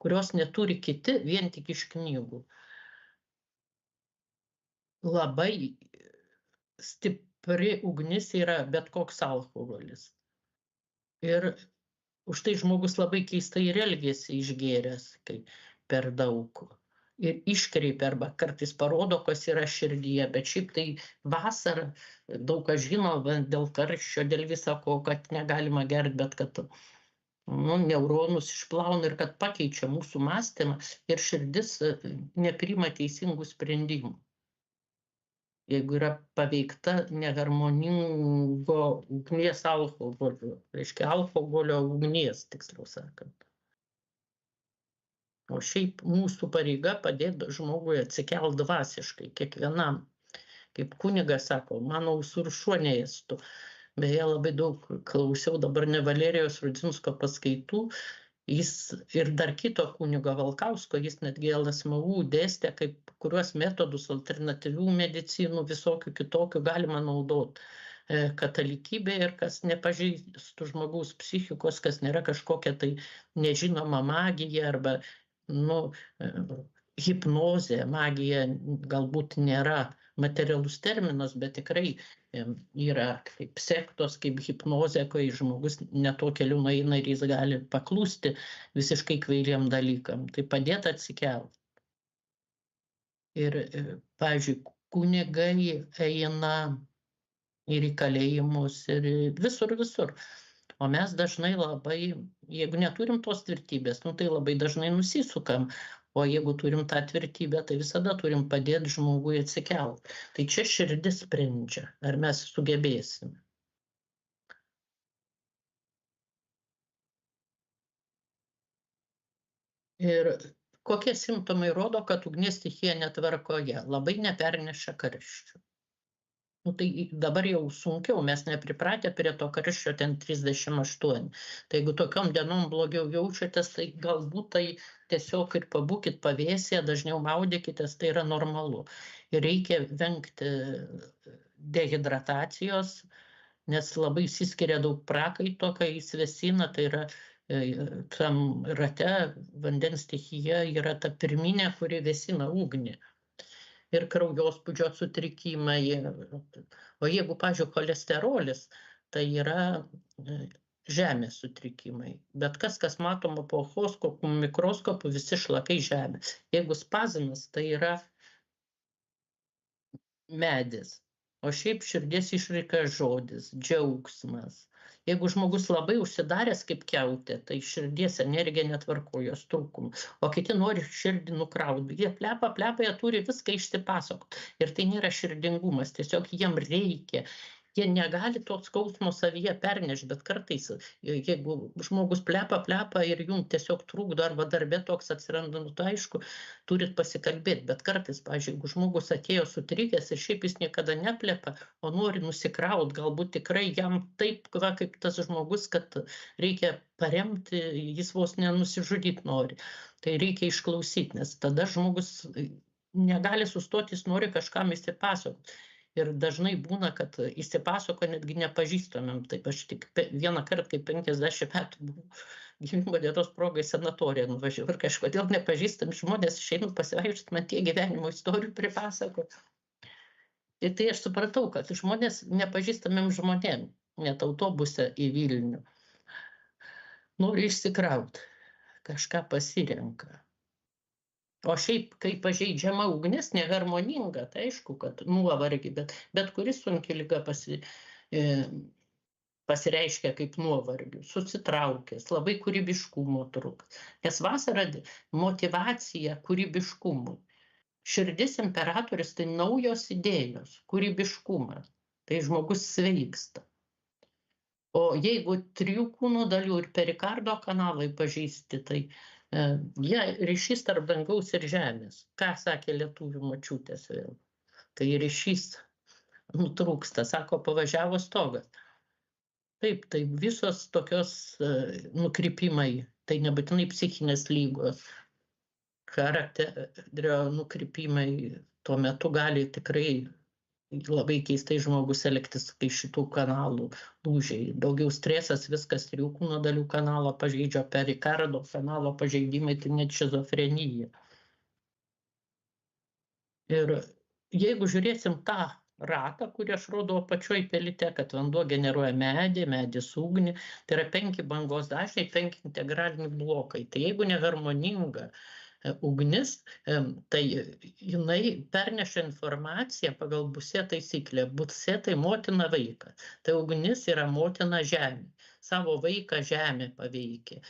kurios neturi kiti vien tik iš knygų. labai stipri ugnis yra bet koks alkoholis. Ir už tai žmogus labai keistai ir elgiasi išgėręs, kai per daug. Ir iškreipia arba kartais parodo, kas yra širdyje, bet šiaip tai vasarą daug kas žino dėl karščio, dėl viso ko, kad negalima gerti, bet kad neuronus išplauna ir kad pakeičia mūsų mąstymą ir širdis nepriima teisingų sprendimų. Jeigu yra paveikta neharmoningo ugnies alkoholio, reiškia alkoholio ugnies, tiksliau sakant. O šiaip mūsų pareiga padėti žmogui atsikelt dvasiškai, kiekvienam. Kaip kunigas sako, mano ausų ir šuo neėstų. Beje, labai daug klausiau dabar ne Valerijos Rudzinsko paskaitų, jis ir dar kito kunigo Valkausko, jis netgi LSMU dėstė, kaip kuriuos metodus alternatyvių medicinų, visokių kitokių galima naudoti katalikybėje ir kas nepažeistų žmogaus psichikos, kas nėra kažkokia tai nežinoma magija arba hipnozė. Magija galbūt nėra materialus terminas, bet tikrai yra kaip sektos, kaip hipnozė, kai žmogus ne to keliu nueina ir jis gali paklūsti visiškai kvailiem dalykam. Tai padėti atsikelt. Ir, pavyzdžiui, kunigai eina ir į kalėjimus, ir visur. O mes dažnai labai, jeigu neturim tos tvirtybės, tai labai dažnai nusisukam. O jeigu turim tą tvirtybę, tai visada turim padėti žmogui atsikelt. Tai čia širdis sprendžia, ar mes sugebėsim. Ir kokie simptomai rodo, kad ugnies stichija netvarkoje? Labai neperneša karščių. Tai dabar jau sunkiau, mes nepripratę prie to karščio ten 38. Tai jeigu tokiom dienom blogiau jaučiatės, tai galbūt tai tiesiog ir pabūkit pavėsyje, dažniau maudykitės, tai yra normalu. Ir reikia vengti dehidratacijos, nes labai išsiskiria daug prakaito, kai jis vėsina, tai yra tam rate vandens stichija yra ta pirminė, kuri vėsina ugnį. Ir kraujospūdžio sutrikimai. O jeigu, pavyzdžiui, cholesterolis, tai yra žemės sutrikimai. Bet kas matoma po echoskopu, mikroskopu, visi šlakai žemės. Jeigu spazmas, tai yra medis. O šiaip širdies išraiška žodis, džiaugsmas. Jeigu žmogus labai užsidaręs kaip kiautė, tai širdies energija netvarkojo trūkum. O kiti nori širdį nukrauti. Jie plepa, jie turi viską išsipasakoti. Ir tai nėra širdingumas, tiesiog jiem reikia. Jie negali to skausmo savyje pernešti, bet kartais, jeigu žmogus plepa ir jums tiesiog trukdo arba darbe toks atsiranda, tai aišku, turit pasikalbėti. Bet kartais, pavyzdžiui, jeigu žmogus atėjo sutrikęs ir šiaip jis niekada neplepa, o nori nusikraut, galbūt tikrai jam taip, kaip tas žmogus, kad reikia paremti, jis vos nenusižudyti nori. Tai reikia išklausyti, nes tada žmogus negali sustoti, jis nori kažkam įsipasakoti. Ir dažnai būna, kad įsipasako netgi nepažįstamėm. Taip aš tik vieną kartą, kai 50 metų buvau gimimo dienos progai sanatoriją nuvažiavau ir kažkodėl nepažįstami žmonės išeina pasivaikščioti, man tie gyvenimo istorijų pripasako. Ir tai aš supratau, kad žmonės nepažįstamėm žmonėm, net autobuse į Vilnių, nori išsikrauti, kažką pasirenka. O šiaip, kai pažeidžiama ugnis, neharmoninga, tai aišku, kad nuovargį, bet kuris sunki liga pasireiškia kaip nuovargių, susitraukęs, labai kūrybiškumo trūks. Nes vasara motyvacija kūrybiškumui. Širdis imperatorius tai naujos idėjos, kūrybiškumas. Tai žmogus sveiksta. O jeigu 3 kūno dalių ir perikardo kanalai pažeisti, tai ryšys tarp dangaus ir žemės. Ką sakė lietuvių močiutės vėl? Kai ryšys nutrūksta, sako, pavažiavo stogas. Taip, tai visos tokios nukrypimai, tai nebūtinai psichinės lygos, charakterio nukrypimai tuo metu gali tikrai labai keistai žmogus elgtis, kai šitų kanalų lūžiai. Daugiau stresas, viskas 3 kūno dalių kanalo pažeidžia, perikardo kanalo pažeidimai, tai net šizofrenija. Ir jeigu žiūrėsim tą ratą, kurį aš rodau apačioj pelite, kad vanduo generuoja medis ugnį, tai yra 5 bangos dažniai, 5 integraliniai blokai. Tai jeigu neharmoninga ugnis, tai jinai perneša informaciją pagal Busė taisyklę. Busė tai motina vaiką. Tai ugnis yra motina žemė. Savo vaiką žemė paveikia.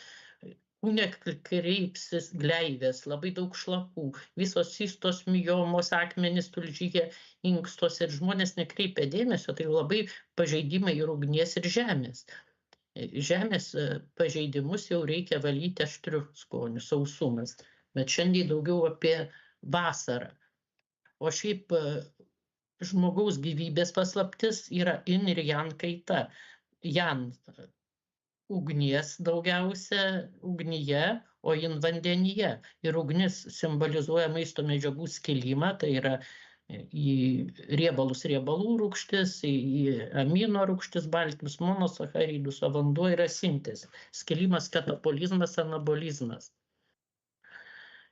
Kūne kreipsis gleivės, labai daug šlapų, visos cistos, miomos, akmenys, tulžyje, inkstos ir žmonės nekreipia dėmesio, tai labai pažeidimai ir ugnies ir žemės. Žemės pažeidimus jau reikia valyti aštriu skoniu, sausumas. Bet šiandien daugiau apie vasarą. O šiaip žmogaus gyvybės paslaptis yra yin ir yang kaita. Yang ugnies daugiausia ugnyje, o yin vandenyje. Ir ugnis simbolizuoja maisto medžiagų skilimą, tai yra į riebalus riebalų rūgštis, į amino rūgštis, baltymus, monosacharidus, o vanduo yra sintezė. Skilimas, katabolizmas, anabolizmas.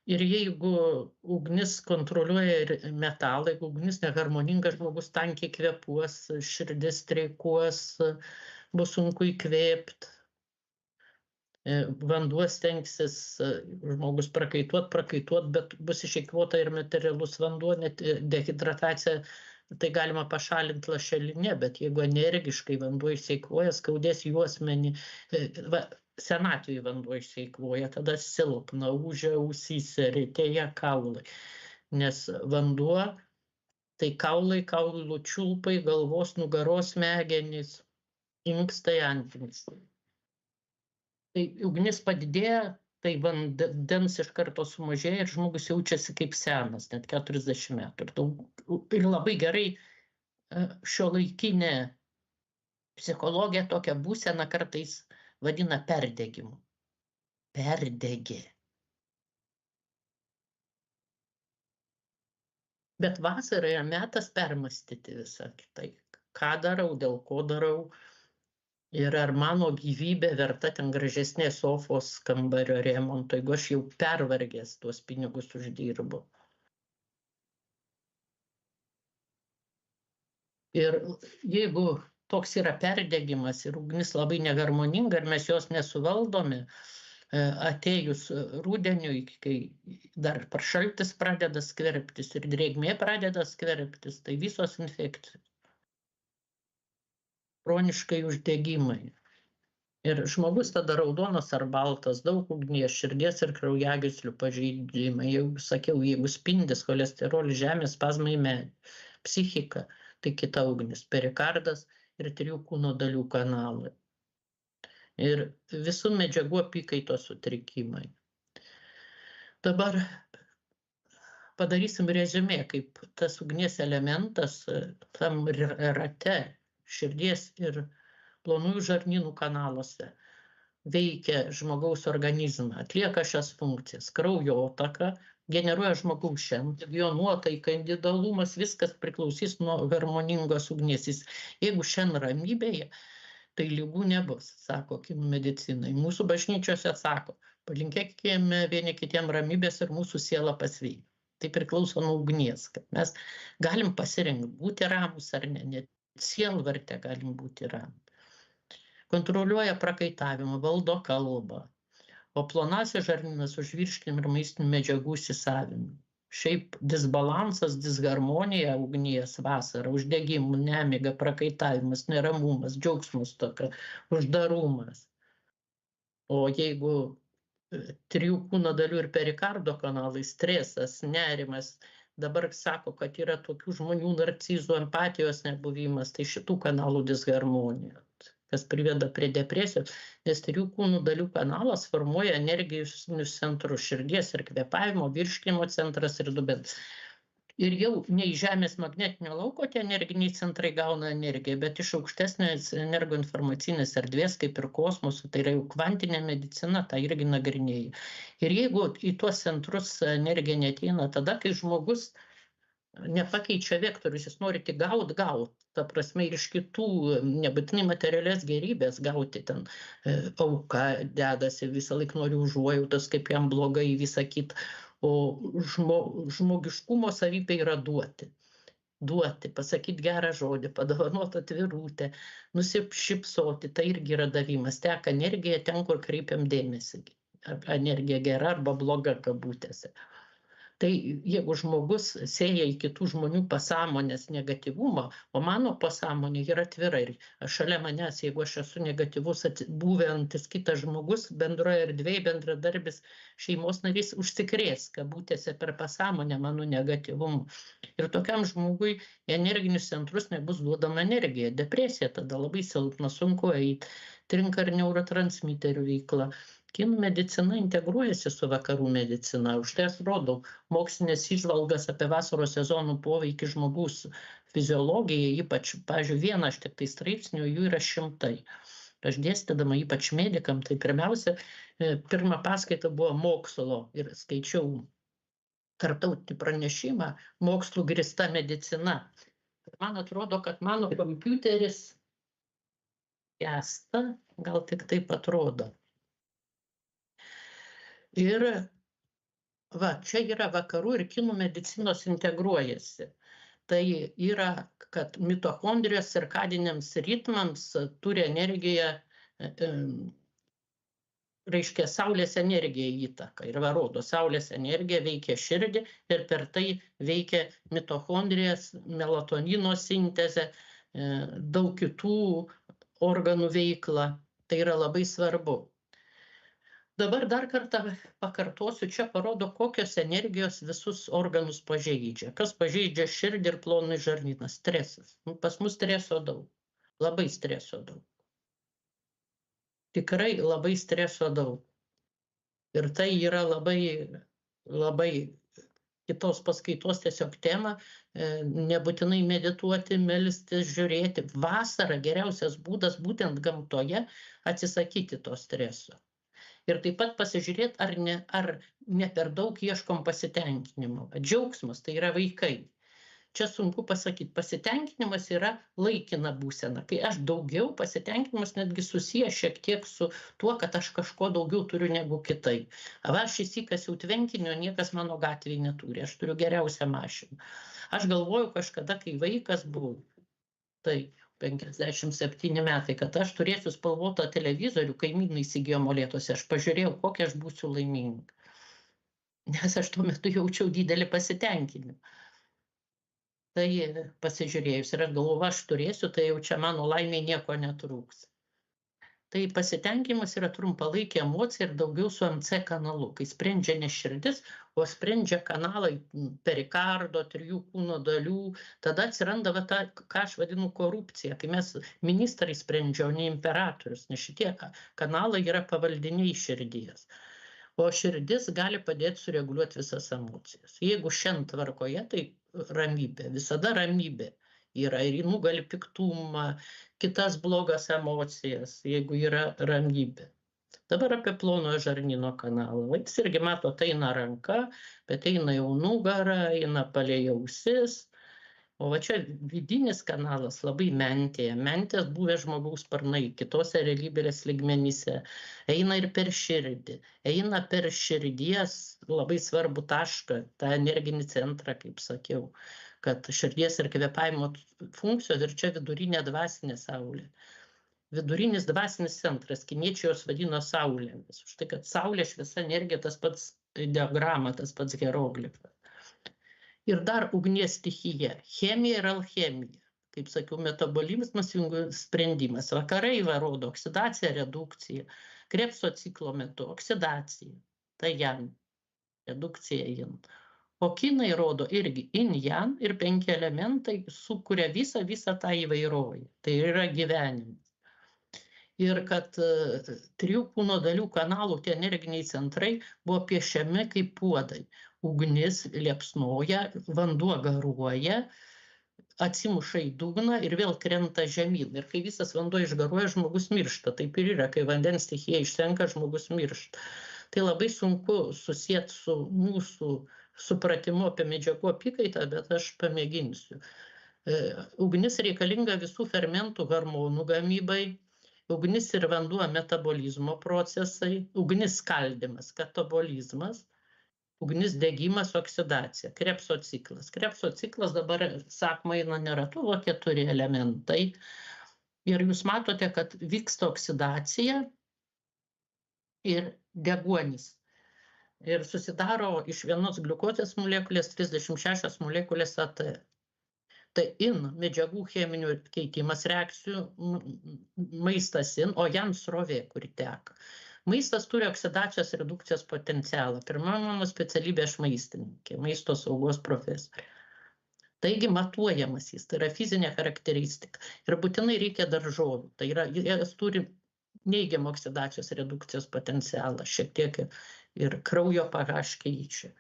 Ir jeigu ugnis kontroliuoja ir metalą, jeigu ugnis neharmoninga, žmogus tankiai kvėpuos, širdis streikuos, bus sunku įkvėpti. Vanduo stengsis žmogus prakaituot, bet bus išeikvota ir materialus vanduo, net dehidratacija, tai galima pašalinti lašelinė, bet jeigu energiškai vanduo išeikvoja, skaudės juosmenį, senatvėje vanduo išeikvoja, tada silpna, ūžia ausyse, retėja kaulai. Nes vanduo tai kaulai, kaulų čiulpai, galvos, nugaros smegenys, inkstai, antinis. Tai ugnis padidėja, tai vandens iš karto sumažėja ir žmogus jaučiasi kaip senas, net 40 metų. Ir labai gerai šiuolaikinė psichologija tokią būseną kartais vadina perdegimu. Perdegė. Bet vasara yra metas permastyti visą kitai. Ką darau, dėl ko darau. Ir ar mano gyvybė verta ten gražesnės sofos kambario remonto, jeigu aš jau pervargęs tuos pinigus uždirbu. Ir jeigu toks yra perdegimas ir ugnis labai neharmoninga ir mes jos nesuvaldome, atėjus rudeniui, kai dar šaltis pradeda skverbtis ir drėgmė pradeda skverbtis, tai visos infekcijos. Chroniškai uždegimai. Ir žmogus tada raudonas ar baltas, daug ugnies, širdies ir kraujagyslių pažeidimai. Jau sakiau, jeigu spindis, cholesterolis, žemės spazmai, psichika, tai kita ugnis, perikardas ir 3 kūno dalių kanalai. Ir visų medžiagų apykaitos sutrikimai. Dabar padarysim reziumė, kaip tas ugnies elementas tam rate širdies ir plonųjų žarnynų kanaluose veikia žmogaus organizmą, atlieka šias funkcijas. Kraujotaka generuoja žmogaus šiandien, jo nuotaika, individualumas, viskas priklausys nuo harmoningos ugnies. Jeigu šiandien ramybėje, tai ligų nebus, sako kinų medicinai. Mūsų bažnyčiose sako, palinkėkime vieni kitiem ramybės ir mūsų siela pasveiks. Tai priklauso nuo ugnies, kad mes galim pasirinkti, būti ramus ar ne, net sielvarte galim būti ramus. Kontroliuoja prakaitavimą, valdo kalbą, o plonasis žarnynas už virškinimą ir maistinių medžiagų įsisavinimą. Šiaip disbalansas, disharmonija ugnies vasarą, uždegimų, nemiga, prakaitavimas, neramumas, džiaugsmas tokia, uždarumas. O jeigu 3 kūno dalių ir perikardo kanalai, stresas, nerimas, dabar sako, kad yra tokių žmonių narcizų, empatijos nebuvimas, tai šitų kanalų disharmonija, kas priveda prie depresijos, nes 3 kūnų dalių kanalas formuoja energijos centrus, širdies ir kvėpavimo, virškinimo centras ir dubens. Ir jau ne iš Žemės magnetinio lauko tie energiniai centrai gauna energiją, bet iš aukštesnės energoinformacinės erdvės, kaip ir kosmoso, tai yra jau kvantinė medicina, tai irgi nagrinėja. Ir jeigu į tuos centrus energija neateina, tada, kai žmogus nepakeičia vektorius, jis nori tik gauti, ta prasme ir iš kitų, nebūtinai materialės gerybės gauti, ten auka dedasi, visą laiką nori užuojautos, kaip jam blogai, visą kitą, o žmogiškumo savybė yra duoti. duoti, pasakyti gerą žodį, padovanoti atvirutę, nusišypsoti, tai irgi yra davimas. Teka energija ten, kur kreipiam dėmesį. Energija gera arba bloga kabutėse. Tai jeigu žmogus sėja į kitų žmonių pasąmonės negatyvumą, o mano pasąmonė yra atvira ir šalia manęs, jeigu aš esu negatyvus, būventis kitas žmogus, bendroje erdvėje bendradarbis, šeimos narys užsikrės kabutėse per pasąmonę mano negatyvumu. Ir tokiam žmogui į energinius centrus nebus duodama energija. Depresija tada labai silpna, sunku eiti, trinka ir neurotransmiterių veikla. Kinų medicina integruojasi su vakarų medicina. Už tai aš rodau mokslinės įžvalgas apie vasaros sezonų poveikį žmogaus fiziologijai, ypač, pavyzdžiui, vieną aš tik tai straipsnių, jų yra šimtai. Aš dėstydama ypač medikam, tai pirmiausia, pirma paskaita buvo mokslo ir skaičiau tarptautinį pranešimą mokslų grįsta medicina. Man atrodo, kad mano kompiuteris gęsta, gal tik taip atrodo. Ir va, čia yra vakarų ir kinų medicinos integruojasi. Tai yra, kad mitochondrijos cirkadiniams ritmams turi energiją, reiškia, saulės energija įtaka. Ir va, rodo, saulės energija veikia širdį ir per tai veikia mitochondrijas, melatonino sintezę, daug kitų organų veiklą. Tai yra labai svarbu. Dabar dar kartą pakartosiu, čia parodo, kokios energijos visus organus pažeidžia. Kas pažeidžia širdį ir plonąjį žarnyną? Stresas. Pas mus streso daug. Labai streso daug. Tikrai labai streso daug. Ir tai yra labai kitos paskaitos tiesiog tema. Nebūtinai medituoti, melstis, žiūrėti. Vasara geriausias būdas būtent gamtoje atsisakyti to streso. Ir taip pat pasižiūrėti, ar ne per daug ieškom pasitenkinimo. Džiaugsmas tai yra vaikai. Čia sunku pasakyti, pasitenkinimas yra laikina būsena. Kai aš daugiau, pasitenkinimas netgi susijęs šiek tiek su tuo, kad aš kažko daugiau turiu negu kitai. Aš įsikasiau tvenkinio, niekas mano gatvėje neturi, aš turiu geriausią mašiną. Aš galvoju kažkada, kai vaikas buvau, tai 57 metai, kad aš turėsiu spalvotą televizorių, kaimynai įsigijo Molėtuose, aš pažiūrėjau, kokia aš būsiu laiminga. Nes aš tuo metu jaučiau didelį pasitenkinimą. Tai pasižiūrėjus ir aš galvoju, aš turėsiu, tai jau čia mano laimė nieko netrūks. Tai pasitenkinimas yra trumpalaikė emocija ir daugiau su MC kanalu, kai sprendžia ne širdis, o sprendžia kanalai perikardo, 3 kūno dalių, tada atsiranda ta, ką aš vadinu, korupcija, kai mes ministrai sprendžia, o ne imperatorius, nes šitie kanalai yra pavaldiniai širdies. O širdis gali padėti sureguliuoti visas emocijas. Jeigu šiandien tvarkoje, tai ramybė, visada ramybė. Yra ir nugali piktumą, kitas blogas emocijas, jeigu yra ramybė. Dabar apie plonojo žarnyno kanalą. Jis irgi mato, tai eina ranka, bet eina jau nugara, eina palei ausis. O va čia vidinis kanalas labai mentėje. Mentės buvę žmogaus sparnai, kitose realybės lygmenyse. Eina ir per širdį. Eina per širdies labai svarbų tašką, tą energinį centrą, kaip sakiau. Kad širdies ir kvėpavimo funkcijos ir čia vidurinė dvasinė saulė. Vidurinis dvasinis centras, kiniečiai jos vadino saulėmis. Už tai, kad saulė šviesa energija, tas pats diagrama, tas pats hieroglifas. Ir dar ugnies stichija, chemija ir alchemija. Kaip sakiau, metabolizmas, sprendimas. Vakarai rodo oksidacija, redukcija. Krebso ciklo metu oksidacija, tai jan, redukcija jan. O kinai rodo irgi in-jan ir 5 elementai sukuria visą tą įvairovę. Tai yra gyvenimas. Ir kad 3 kūno dalių kanalų tie energiniai centrai buvo piešiami kaip puodai. Ugnis liepsnoja, vanduo garuoja, atsimuša į dugną ir vėl krenta žemyn. Ir kai visas vanduo išgaruoja, žmogus miršta. Taip ir yra, kai vandens stichija išsenka, žmogus miršta. Tai labai sunku susieti su mūsų supratimu apie medžiagų apykaitą, bet aš pamėginsiu. Ugnis reikalinga visų fermentų hormonų gamybai, ugnis ir vanduo metabolizmo procesai, ugnis skaldymas, katabolizmas, ugnis degimas, oksidacija, Krebso ciklas. Krebso ciklas dabar, sakoma, eina neratuvo 4 elementai. Ir jūs matote, kad vyksta oksidacija ir deguonis. Ir susidaro iš vienos gliukozės molekulės 36 molekulės AT. Tai in medžiagų cheminių keitimas reakcijų, maistas in, o jam srovė, kuri teka. Maistas turi oksidacijos redukcijos potencialą. Pirma mano specialybė aš maistininkė, maisto saugos profesorė. Taigi matuojamas jis, tai yra fizinė charakteristika. Ir būtinai reikia daržovių. Tai yra, jis turi neigiamą oksidacijos redukcijos potencialą, šiek tiek ir kraujo pH keičia.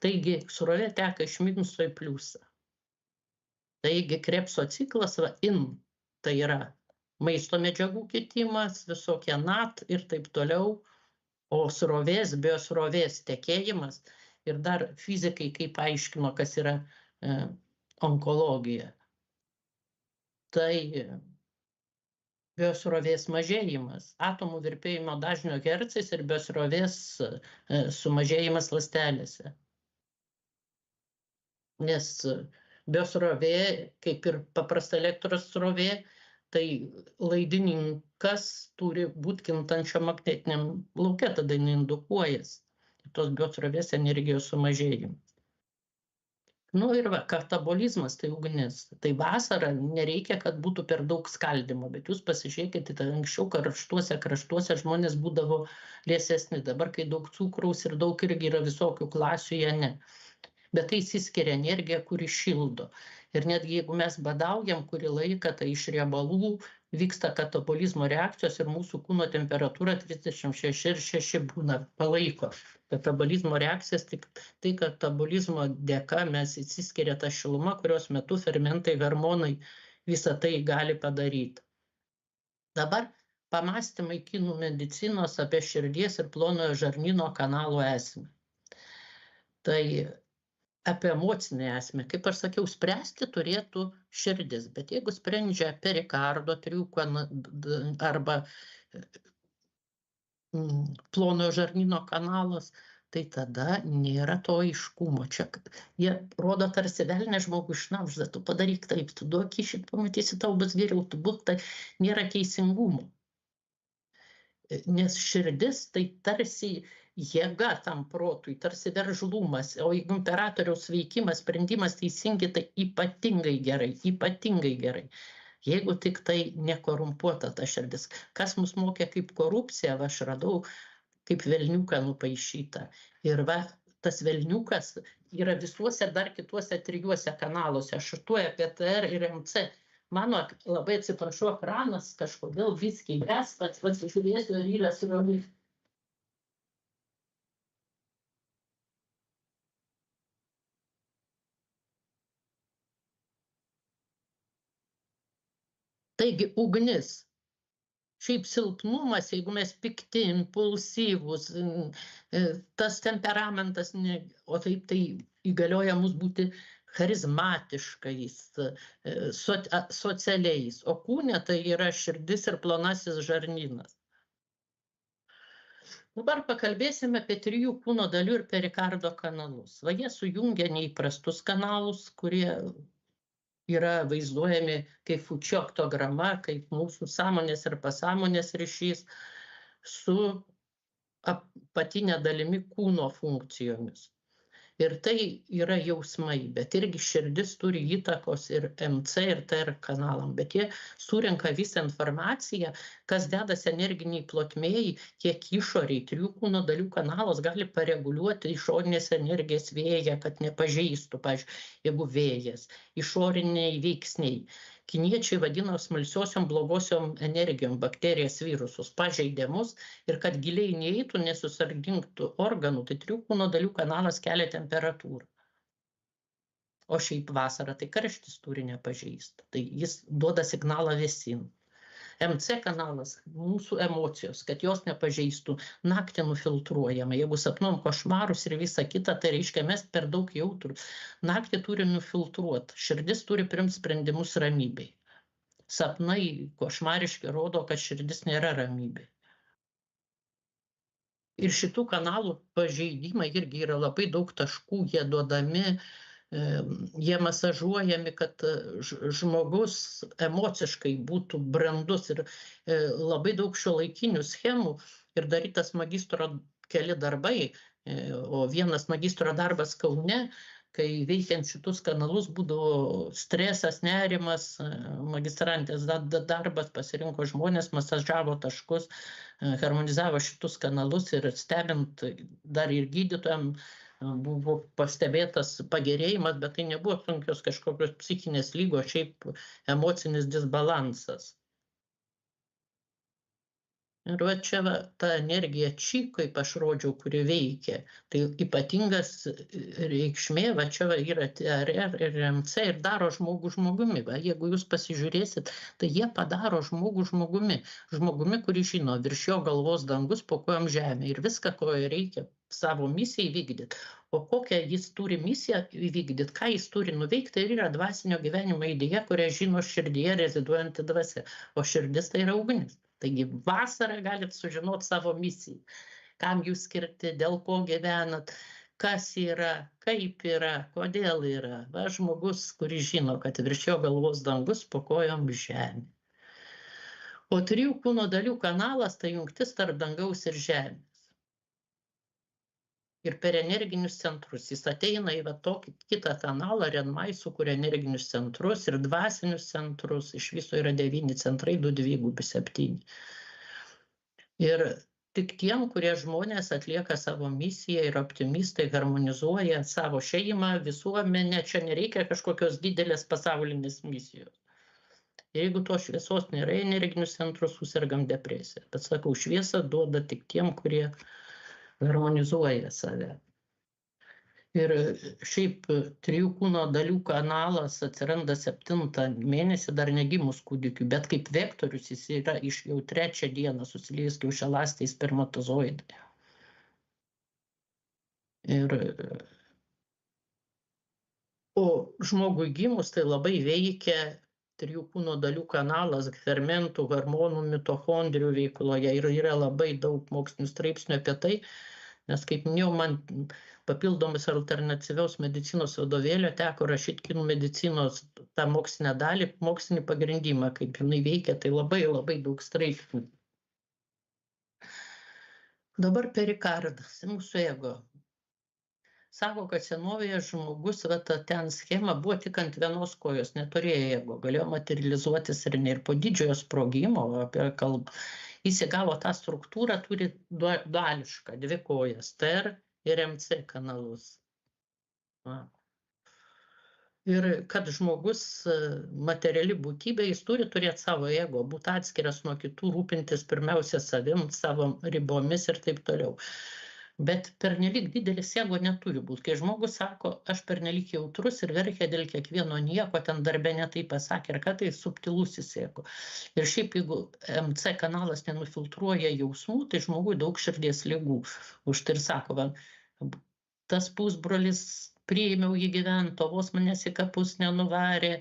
Taigi srovė teka iš minuso į pliusą. Taigi Krebso ciklas in, tai yra maisto medžiagų kitimas, visokie NAT ir taip toliau, o srovės, biosrovės tekėjimas ir dar fizikai kaip aiškino, kas yra onkologija. Tai biosrovės mažėjimas, atomų virpėjimo dažnio hercais ir biosrovės sumažėjimas ląstelėse. Nes biosrovė, kaip ir paprasta elektros srovė, tai laidininkas turi būti kintančio magnetiniam lauke, tada indukuojas tos biosrovės energijos sumažėjimas. Nu ir va, katabolizmas tai ugnis. Tai vasarą nereikia, kad būtų per daug skaldymo, bet jūs pasižiūrėkite, tai anksčiau kraštuose žmonės būdavo liesesni, dabar kai daug cukraus ir daug irgi yra visokių klasių, jie ne. Bet tai išsiskiria energija, kuri šildo. Ir netgi jeigu mes badaujam kurį laiką, tai iš riebalų vyksta katabolizmo reakcijos ir mūsų kūno temperatūra 36 ir 6 būna palaiko. Katabolizmo reakcijas, tik tai katabolizmo dėka mes išsiskiria ta šiluma, kurios metu fermentai, hormonai visą tai gali padaryti. Dabar pamąstymai kinų medicinos apie širdies ir plonojo žarnyno kanalo esmę. Tai apie emocinę esmę, kaip aš sakiau, spręsti turėtų širdis, bet jeigu sprendžia perikardo triuką arba plonojo žarnyno kanalas, tai tada nėra to aiškumo. Čia jie rodo tarsi velnė žmogų šnabžda, tu padaryk taip, tu duok kyšį, pamatysi, tau bus geriau, tu būk, tai nėra teisingumo. Nes širdis tai tarsi jėga tam protui, tarsi veržlumas, o jeigu imperatoriaus veikimas, sprendimas teisingi, tai ypatingai gerai, ypatingai gerai. Jeigu tik tai nekorumpuota ta širdis. Kas mus mokė kaip korupcija, aš radau kaip velniuką nupaišytą. Ir va, tas velniukas yra visuose dar kituose 3 kanaluose. Aš šituoju apie TR ir MC. Mano, labai atsiprašau, ekranas kažkodėl viskiai pats pasižiūrėsiu, ar yra srovė. Taigi ugnis. Šiaip silpnumas, jeigu mes pikti, impulsyvūs, tas temperamentas, o taip tai įgalioja mus būti charizmatiškais, socialiais, o kūne tai yra širdis ir plonasis žarnynas. Dabar pakalbėsime apie 3 kūno dalių ir perikardo kanalus. Va, jie sujungia neįprastus kanalus, kurie yra vaizduojami kaip fučioktograma, kaip mūsų sąmonės ir pasąmonės ryšys su apatinė dalimi kūno funkcijomis. Ir tai yra jausmai, bet irgi širdis turi įtakos ir MC ir TR kanalam, bet jie surenka visą informaciją, kas dedas energiniai plotmėj, tiek išoriai. 3 kūno dalių kanalas gali pareguliuoti išorinės energijos vėją, kad nepažeistų, pavyzdžiui, jeigu vėjas, išoriniai veiksniai. Kiniečiai vadino smalsiosiom blogosiom energijom, bakterijas, virusus, pažeidimus ir kad giliai neįtų, nesusargdintų organų, tai 3 kūno dalių kanalas kelia temperatūrą. O šiaip vasarą tai karštis turi nepažeisti, tai jis duoda signalą vėsin. MC kanalas, mūsų emocijos, kad jos nepažeistų, naktį nufiltruojama. Jeigu sapnuom košmarus ir visa kita, tai reiškia mes per daug jautrų. Naktį turi nufiltruoti, širdis turi priimti sprendimus ramybei. Sapnai košmariški rodo, kad širdis nėra ramybė. Ir šitų kanalų pažeidimai irgi yra labai daug taškų, jie duodami, jie masažuojami, kad žmogus emociškai būtų brandus ir labai daug šiuolaikinių schemų ir darytas magistro keli darbai, o vienas magistro darbas Kaune, kai veikiant šitus kanalus būdavo stresas, nerimas, magistrantės darbas, pasirinko žmonės, masažavo taškus, harmonizavo šitus kanalus ir stebint dar ir gydytojams buvo pastebėtas pagerėjimas, bet tai nebuvo sunkios kažkokios psichinės lygos, šiaip emocinis disbalansas. Ir va čia ta energija či, kaip aš rodžiau, kuri veikia, tai ypatingas reikšmė, va čia yra TRR ir MC ir daro žmogų žmogumi. Va, jeigu jūs pasižiūrėsit, tai jie padaro žmogų žmogumi. Žmogumi, kuris žino, virš jo galvos dangus, po kojom žemė ir viską, ko reikia savo misiją įvykdyti. O kokią jis turi misiją įvykdyti, ką jis turi nuveikti, tai yra dvasinio gyvenimo idėja, kurią žino širdyje reziduojanti dvasia. O širdis tai yra ugnis. Taigi vasarą galit sužinoti savo misiją, kam jūs skirti, dėl ko gyvenat, kas yra, kaip yra, kodėl yra. Va, žmogus, kuris žino, kad virš jo galvos dangus, po kojom žemė. O 3 kūno dalių kanalas tai jungtis tarp dangaus ir žemės. Ir per energinius centrus. Jis ateina į tokį kitą kanalą, Renmai sukuria energinius centrus ir dvasinius centrus. Iš viso yra 9 centrai, 2 dvigubi 7. Ir tik tiem, kurie žmonės atlieka savo misiją ir optimistai harmonizuoja savo šeimą, visuomenę, čia nereikia kažkokios didelės pasaulinės misijos. Jeigu to šviesos nėra energinius centrus, susirgam depresiją. Bet sakau, šviesą duoda tik tiem, kurie harmonizuoja save. Ir šiaip 3 kūno dalių kanalas atsiranda 7 mėnesį dar negimus kūdikiu, bet kaip vektorius jis yra iš jau 3 dieną susiliejęs kiaušialąstėje spermatozoidai. O žmogui gimus tai labai veikia 3 kūno dalių kanalas fermentų, hormonų, mitochondrijų veikloje ir yra labai daug mokslinių straipsnių apie tai, nes kaip minėjau, man papildomas alternatyvios medicinos vadovėlio teko rašyti kinų medicinos tą mokslinę dalį, mokslinį pagrindimą, kaip jinai veikia, tai labai daug straipsnių. Dabar perikardas, mūsų ego. Sako, kad senovėje žmogus, ten schema buvo tik ant vienos kojos, neturėjo ego, galėjo materializuotis ir ne. Ir po didžiojo sprogimo, apie kalbą, jis įgavo tą struktūrą, turi duališką, 2 kojas, TR ir MC kanalus. Ir kad žmogus materiali būtybė, jis turi turėti savo ego, būti atskiras nuo kitų, rūpintis pirmiausia savim, savo ribomis ir taip toliau. Bet pernelyg didelis ego neturi būti. Kai žmogus sako, aš pernelyg jautrus ir verkia dėl kiekvieno nieko, ten darbe ne tai pasakė, ir ką tai subtilusis ego. Ir šiaip, jeigu MC kanalas nenufiltruoja jausmų, tai žmogui daug širdies ligų. Už tai ir sako, tas pusbrolis priėmiau jį gyventi, vos manęs į kapus nenuvarė,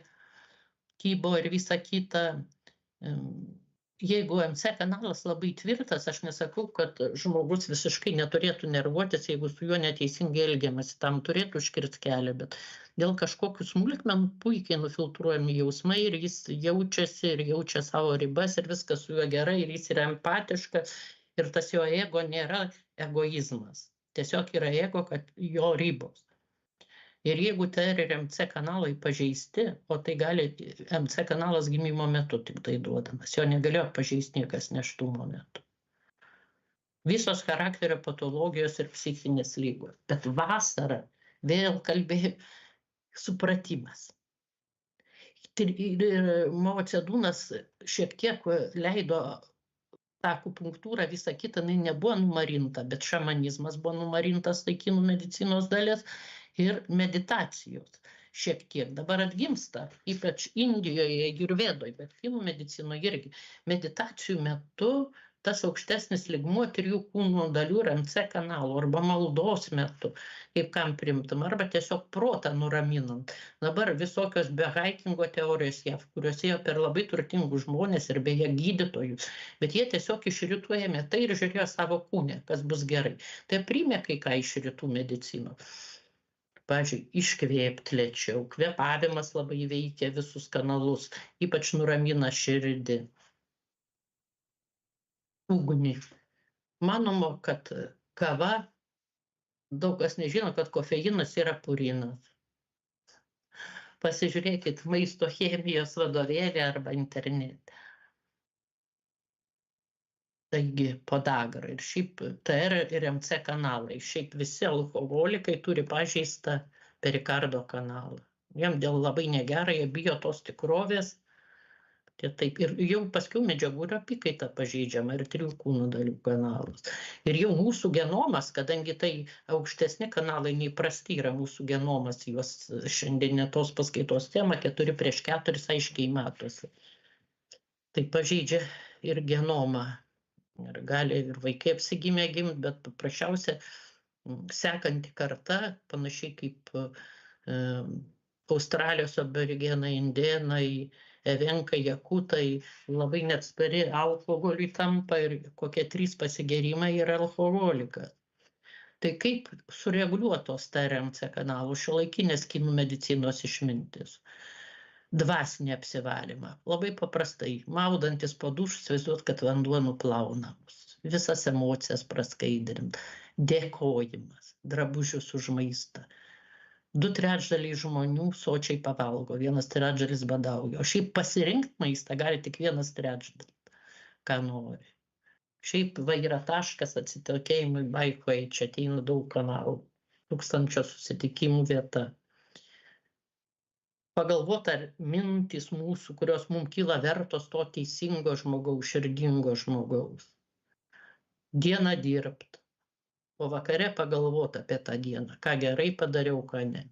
kybo ir visa kita. Jeigu MC kanalas labai tvirtas, aš nesakau, kad žmogus visiškai neturėtų nervuotis, jeigu su juo neteisingai elgiamasi, tam turėtų užkirsti kelią, bet dėl kažkokių smulkmenų puikiai nufiltruojami jausmai ir jis jaučiasi ir jaučia savo ribas ir viskas su juo gerai ir jis yra empatiškas ir tas jo ego nėra egoizmas. Tiesiog yra ego, kad jo ribos. Ir jeigu TR ir MC kanalai pažeisti, o tai gali MC kanalas gimimo metu tik tai duodamas, jo negalėjo pažeisti niekas nėštumo metu. Visos charakterio patologijos ir psichinės lygos. Bet vasarą vėl kalbėjau supratimas. Ir Mao Cedūnas šiek tiek leido tą akupunktūrą, visą kitą, jinai nebuvo numarinta, bet šamanizmas buvo numarintas, tai kinų medicinos dalis. Ir meditacijos šiek tiek dabar atgimsta, ypač Indijoje, Ajurvedoje, bet kinų medicinoje irgi. Meditacijų metu tas aukštesnis lygmuo 3 kūno dalių ir MC kanalų arba maldos metu, kaip kam primtum, arba tiesiog protą nuraminant. Dabar visokios behaikingo teorijos JAV, kurios ėjo per labai turtingus žmonės ir beje gydytojus, bet jie tiesiog iš rytų ėmė tai ir žiūrėjo savo kūnę, kas bus gerai. Tai priėmė kai ką iš rytų medicinos. Pavyzdžiui, iškvėpti lėčiau, kvėpavimas labai veikia visus kanalus, ypač nuramina širdį. Ugnį. Manoma, kad kava, daug kas nežino, kad kofeinas yra purinas. Pasižiūrėkit maisto chemijos vadovėlį arba internete. Taigi podagra ir šiaip TR ir MC kanalai. Šiaip visi alkoholikai turi pažeistą perikardo kanalą. Jiem dėl labai negera, jie bijo tos tikrovės. Tai taip, ir jau paskiau medžiagų ir apykaita pažeidžiama ir 3 kūno dalių kanalas. Ir jau mūsų genomas, kadangi tai aukštesni kanalai neįprasti yra mūsų genomas, juos šiandien tos paskaitos tema 4x4 aiškiai matosi. Tai pažeidžia ir genomą. Ir gali ir vaikai apsigimę gimti, bet paprasčiausia sekanti karta, panašiai kaip Australijos aborigenai, indėnai, evenkai, jakutai, labai neatspari alkoholiui tampa ir kokie 3 pasigėrimai yra alkoholikas. Tai kaip sureguliuotos TRMC kanalų šiuolaikinės kinų medicinos išmintis? Dvasinį apsivalymą. Labai paprastai, maudantis po dušu, įsivaizduot, kad vanduo nuplaunamas. Visas emocijas praskaidrint. Dėkojimas, drabužius už maistą. 2/3 žmonių sočiai pavalgo, 1/3 badauja. O šiaip pasirinkti maistą gali tik 1/3, ką nori. Šiaip va yra taškas atsitokėjimui baikoje, čia ateina daug kanalų, 1000 susitikimų vieta. Pagalvot, ar mintys mūsų, kurios mums kyla vertos to teisingo žmogaus, širdingo žmogaus. Dieną dirbt, o vakare pagalvot apie tą dieną, ką gerai padariau, ką ne.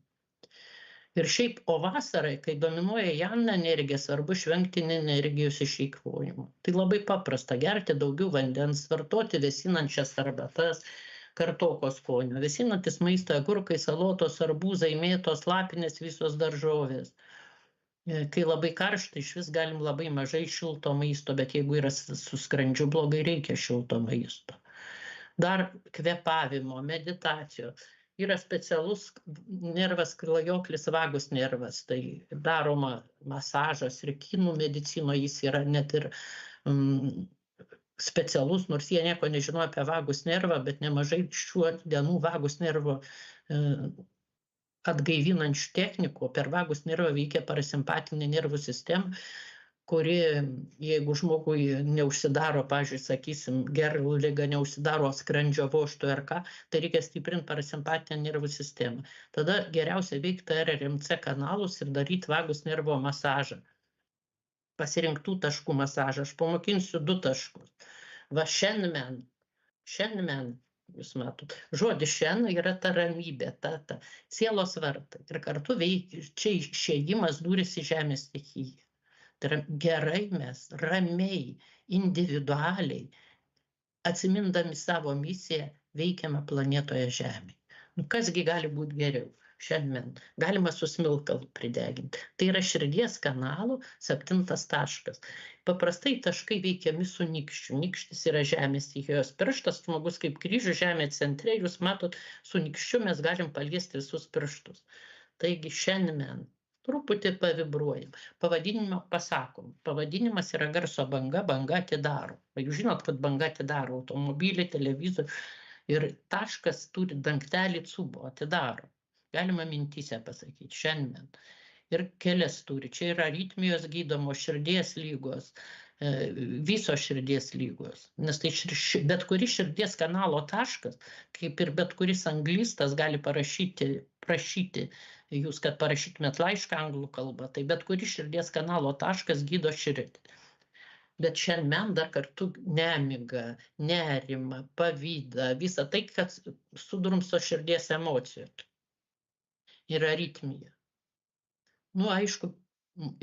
Ir šiaip, o vasarai, kai dominuoja jana energija, svarbu išvengti energijos išeikvojimo. Tai labai paprasta, gerti daugiau vandens, vartoti vėsinančias arbatas, kartoko skonio. Vėsinantis maistą agurkai, salotos, arbūzai, mėtos, lapinės, visos daržovės. Kai labai karšta, iš vis galim labai mažai šilto maisto, bet jeigu yra su skrandžiu blogai, reikia šilto maisto. Dar kvėpavimo, meditacijos. Yra specialus nervas, klajoklis, vagus nervas. Tai daroma masažas ir kinų medicinoje jis yra net ir specialus, nors jie nieko nežino apie vagus nervą, bet nemažai šiuo dienų vagus nervo atgaivinančių technikų. Per vagus nervą veikia parasimpatinė nervų sistema, kuri, jeigu žmogui neužsidaro, pavyzdžiui, sakysim, gerklų liga neužsidaro skrandžio vožtų ar ką, tai reikia stiprinti parasimpatinę nervų sistemą. Tada geriausia veikti RRMC kanalus ir daryti vagus nervo masažą. Pasirinktų taškų masažą. Aš pamokinsiu 2 taškus. Va šiandien, jūs matot, žodis šiandien yra ta ramybė, ta sielos vartai. Ir kartu veikia, čia išėjimas durys į žemės stichiją. Tai yra gerai mes, ramiai, individualiai, atsimindami savo misiją, veikiame planetoje Žemėje. Nu, kasgi gali būti geriau? Šiandien galima su smilkalu prideginti. Tai yra širdies kanalų 7 taškas. Paprastai taškai veikiami su nykščiu. Nykštis yra žemės stichijos pirštas, žmogus kaip kryžius žemė centre, jūs matot, su nykščiu mes galim paliesti visus pirštus. Taigi šiandien truputį pavibruojam. Pavadinimą pasakom. Pavadinimas yra garso banga, banga atidaro. Jūs žinot, kad banga atidaro automobilį, televizorių ir taškas turi dangtelį cubo, atidaro. Galima mintyse pasakyti, šiandien. Ir kelias turi. Čia yra aritmijos gydomos, širdies lygos, visos širdies lygos. Nes tai bet kuris širdies kanalo taškas, kaip ir bet kuris anglistas gali prašyti jūs, kad parašytumėt laišką anglų kalbą, tai bet kuris širdies kanalo taškas gydo širdį. Bet šiandien dar kartu nemiga, nerima, pavydą, visą tai, kad sudrumsto širdies emocijų. Ir aritmija. Nu, aišku,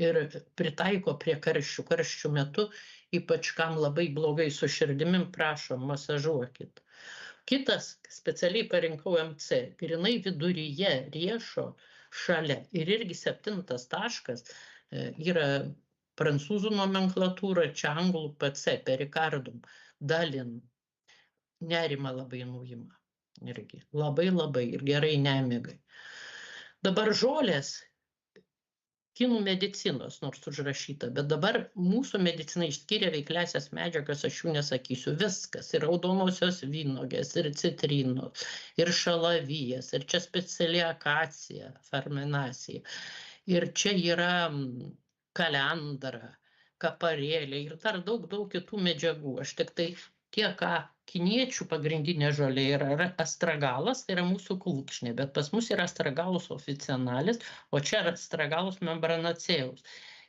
ir pritaiko prie karščių. Karščių metu ypač kam labai blogai su širdimim, prašom, masažuokit. Kitas, specialiai parinkau MC, grinai viduryje riešo šalia. Ir irgi 7 taškas yra prancūzų nomenklatūra, čia anglų PC, perikardum, dalin. Nerimą labai nuima. Irgi labai ir gerai nemigai. Dabar žolės, kinų medicinos, nors užrašyta, bet dabar mūsų medicina išskiria veikliasias medžiagas, aš jų nesakysiu, viskas, ir raudonosios vynogės, ir citrinos, ir šalavijas, ir čia speciali akacija, fermenacija, ir čia yra kalendra, kaparėlė, ir dar daug kitų medžiagų. Aš tik tai tiek, ką kiniečių pagrindinė žolė yra astragalas, tai yra mūsų kulkšnė, bet pas mus yra astragalus officinalis, o čia yra astragalus membranaceus.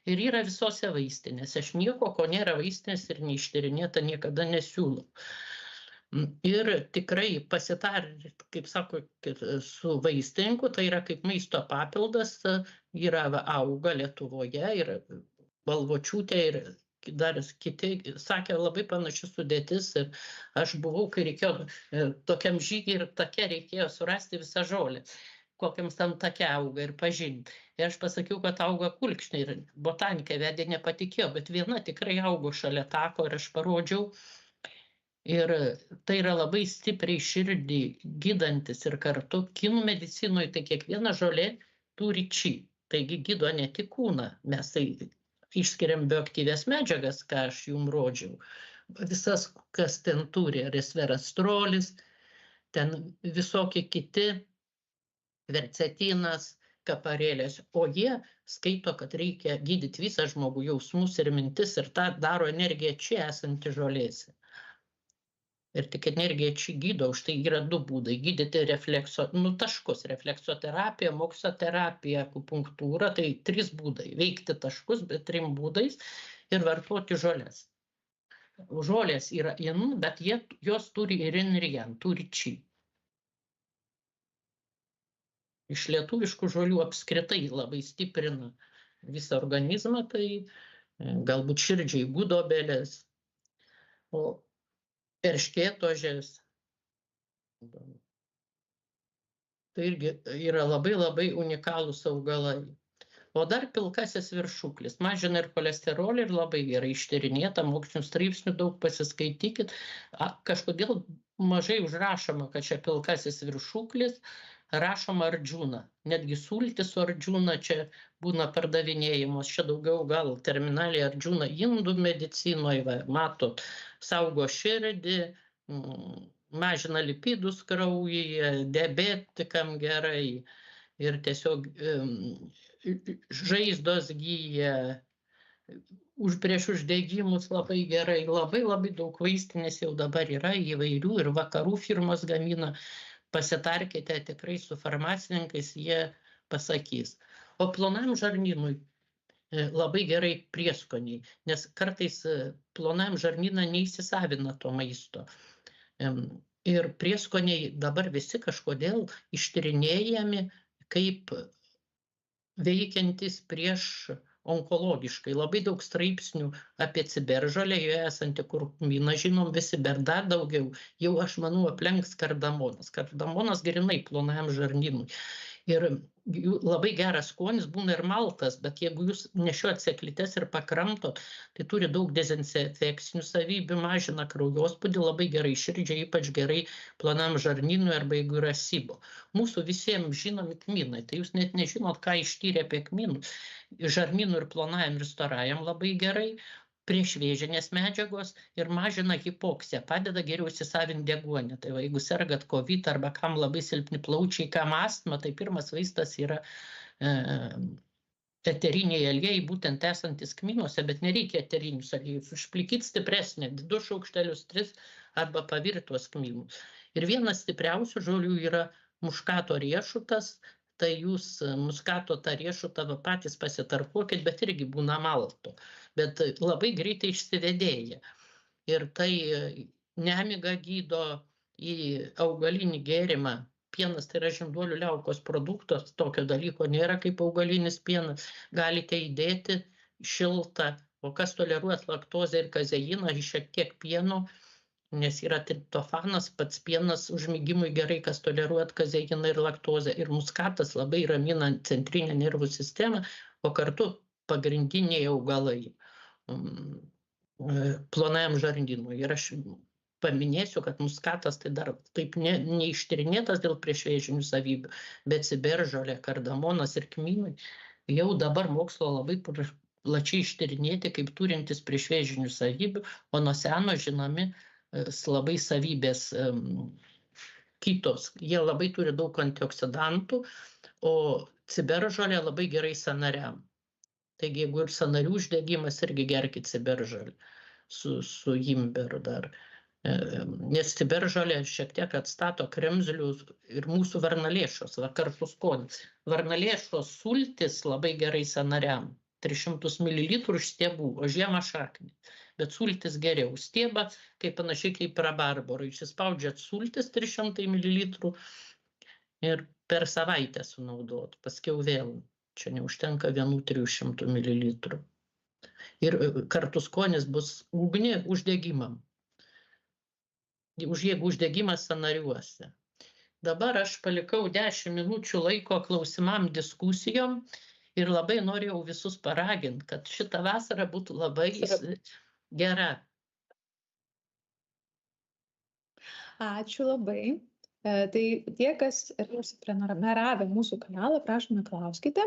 Ir yra visose vaistinėse. Aš nieko, ko nėra vaistinės ir neištyrinėta, niekada nesiūlau. Ir tikrai pasitarti, kaip sako, su vaistininku, tai yra kaip maisto papildas, yra auga Lietuvoje ir Balvočiūtė ir dar kiti sakė labai panaši sudėtis ir aš buvau, kai reikėjo tokiam žygiai ir take reikėjo surasti visą žolę, kokiam tam take auga ir pažinti. Ir aš pasakiau, kad auga kulkšnė ir botanikė vedė nepatikėjo, bet viena tikrai augo šalia tako ir aš parodžiau. Ir tai yra labai stipriai širdį gydantis ir kartu kinų medicinoje tai kiekviena žolė turi či. Taigi gydo ne tik kūną, mes tai išskiriam bioaktyvias medžiagas, ką aš jums rodžiau. Visas, kas ten turi, resveratrolis, ten visokie kiti, vercetinas, kaparėlės. O jie skaito, kad reikia gydyti visą žmogų jausmus ir mintis ir tą daro energija čia esanti žolėse. Ir tik energija čia gydo, už tai yra 2 būdai. Gydyti taškus, refleksoterapija, moksoterapija, akupunktūra, tai 3 būdai. Veikti taškus, bet 3 būdais ir vartoti žolės. Žolės yra in, bet jos turi ir in ir jan, turi či. Iš lietuviškų žolių apskritai labai stiprina visą organizmą, tai galbūt širdžiai gudobelės, o erškėtožės. Tai irgi yra labai unikalūs augalai. O dar pilkasis viršuklis. Mažina ir cholesterolį ir labai gerai ištyrinėta, mokslinių straipsnių daug pasiskaitykit. Kažkodėl mažai užrašoma, kad čia pilkasis viršuklis, rašoma Ardžuna. Netgi sultis su Ardžuna čia būna pardavinėjamos. Čia daugiau gal terminaliai Ardžuna indų medicinoje, matot, saugo širdį, mažina lipidus kraujyje, diabetikam gerai ir tiesiog žaizdos gyja, prieš uždegimus labai gerai. Labai daug vaistinės jau dabar yra įvairių ir vakarų firmos gamina. Pasitarkite tikrai su farmacininkais, jie pasakys. O plonam žarnynui labai gerai prieskoniai, nes kartais plonam žarnyną neįsisavina to maisto. Ir prieskoniai dabar visi kažkodėl ištyrinėjami kaip veikiantis prieš onkologiškai. Labai daug straipsnių apie ciberžolę, joje esantį kurkuminą žinom visi, bet dar daugiau jau, aš manau, aplenks kardamonas. Kardamonas grinai plonajam žarnynui. Ir labai geras skonis būna ir maltas, bet jeigu jūs nešiojat sėklytes ir pakramtot, tai turi daug dezinfekcinių savybių, mažina kraujospūdį, labai gerai širdžiai, ypač gerai plonam žarnynui arba jeigu yra SIBO. Mūsų visiems žinomi kmynai, tai jūs net nežinot, ką ištyrė apie kmynus. Žarnynų ir plonajam ir storajam labai gerai, priešvėžinės medžiagos ir mažina hipoksiją, padeda geriau įsisavinti deguonį. Tai va, jeigu sergat COVID arba kam labai silpni plaučiai, kam astma, tai pirmas vaistas yra eteriniai aliejai, būtent esantis kmynuose, bet nereikia eterinius aliejus. Užplikit stipresnė, 2 šaukštelius 3 arba pavirtos kmynus. Ir vienas stipriausių žolių yra muškato riešutas. Tai jūs muskato tą riešutą patys pasitarkuokit, bet irgi būna malto. Bet labai greitai išsivedėja. Ir tai nemigą gydo, į augalinį gėrimą. Pienas tai yra žinduolių liaukos produktas, tokio dalyko nėra kaip augalinis pienas. Galite įdėti šiltą, O kas toleruos laktozę ir kazeiną, šiek tiek pieno, nes yra triptofanas, pats pienas užmigimui gerai, kas toleruot kazeiną ir laktozę. Ir muskatas labai ramina centrinę nervų sistemą, o kartu pagrindiniai augalai plonajam žarndynui. Ir aš paminėsiu, kad muskatas tai dar taip neištyrinėtas dėl priešvėžinių savybių, bet ciberžolė, kardamonas ir kmynai jau dabar mokslo labai plačiai ištyrinėti kaip turintis priešvėžinių savybių, o nuo seno žinomi labai savybės kitos. Jie labai turi daug antioksidantų, o ciberžolė labai gerai sąnariam. Taigi, jeigu ir sąnarių uždegimas, irgi gerkit ciberžolę su imbiru dar. Nes ciberžolė šiek tiek atstato kremzlių ir mūsų varnalėšos, kartuskonis. Varnalėšos sultis labai gerai sąnariam. 300 ml iš stiebų, o žiemą šaknį. Bet sultis geriau. Stiebą, kaip panašiai kaip rabarbarų. Išsispaudžiat sultis 300 ml ir per savaitę sunaudot. Paskiau vėl. Čia neužtenka 300 ml. Ir kartuskonis bus ugnė uždegimam. Jeigu uždegimas sąnariuose. Dabar aš palikau 10 minučių laiko klausimam, diskusijom ir labai norėjau visus paraginti, kad šitą vasarą būtų labai gera. Ačiū labai. Tai tie, kas yra užsiprenumeravę mūsų kanalą, prašome klauskite,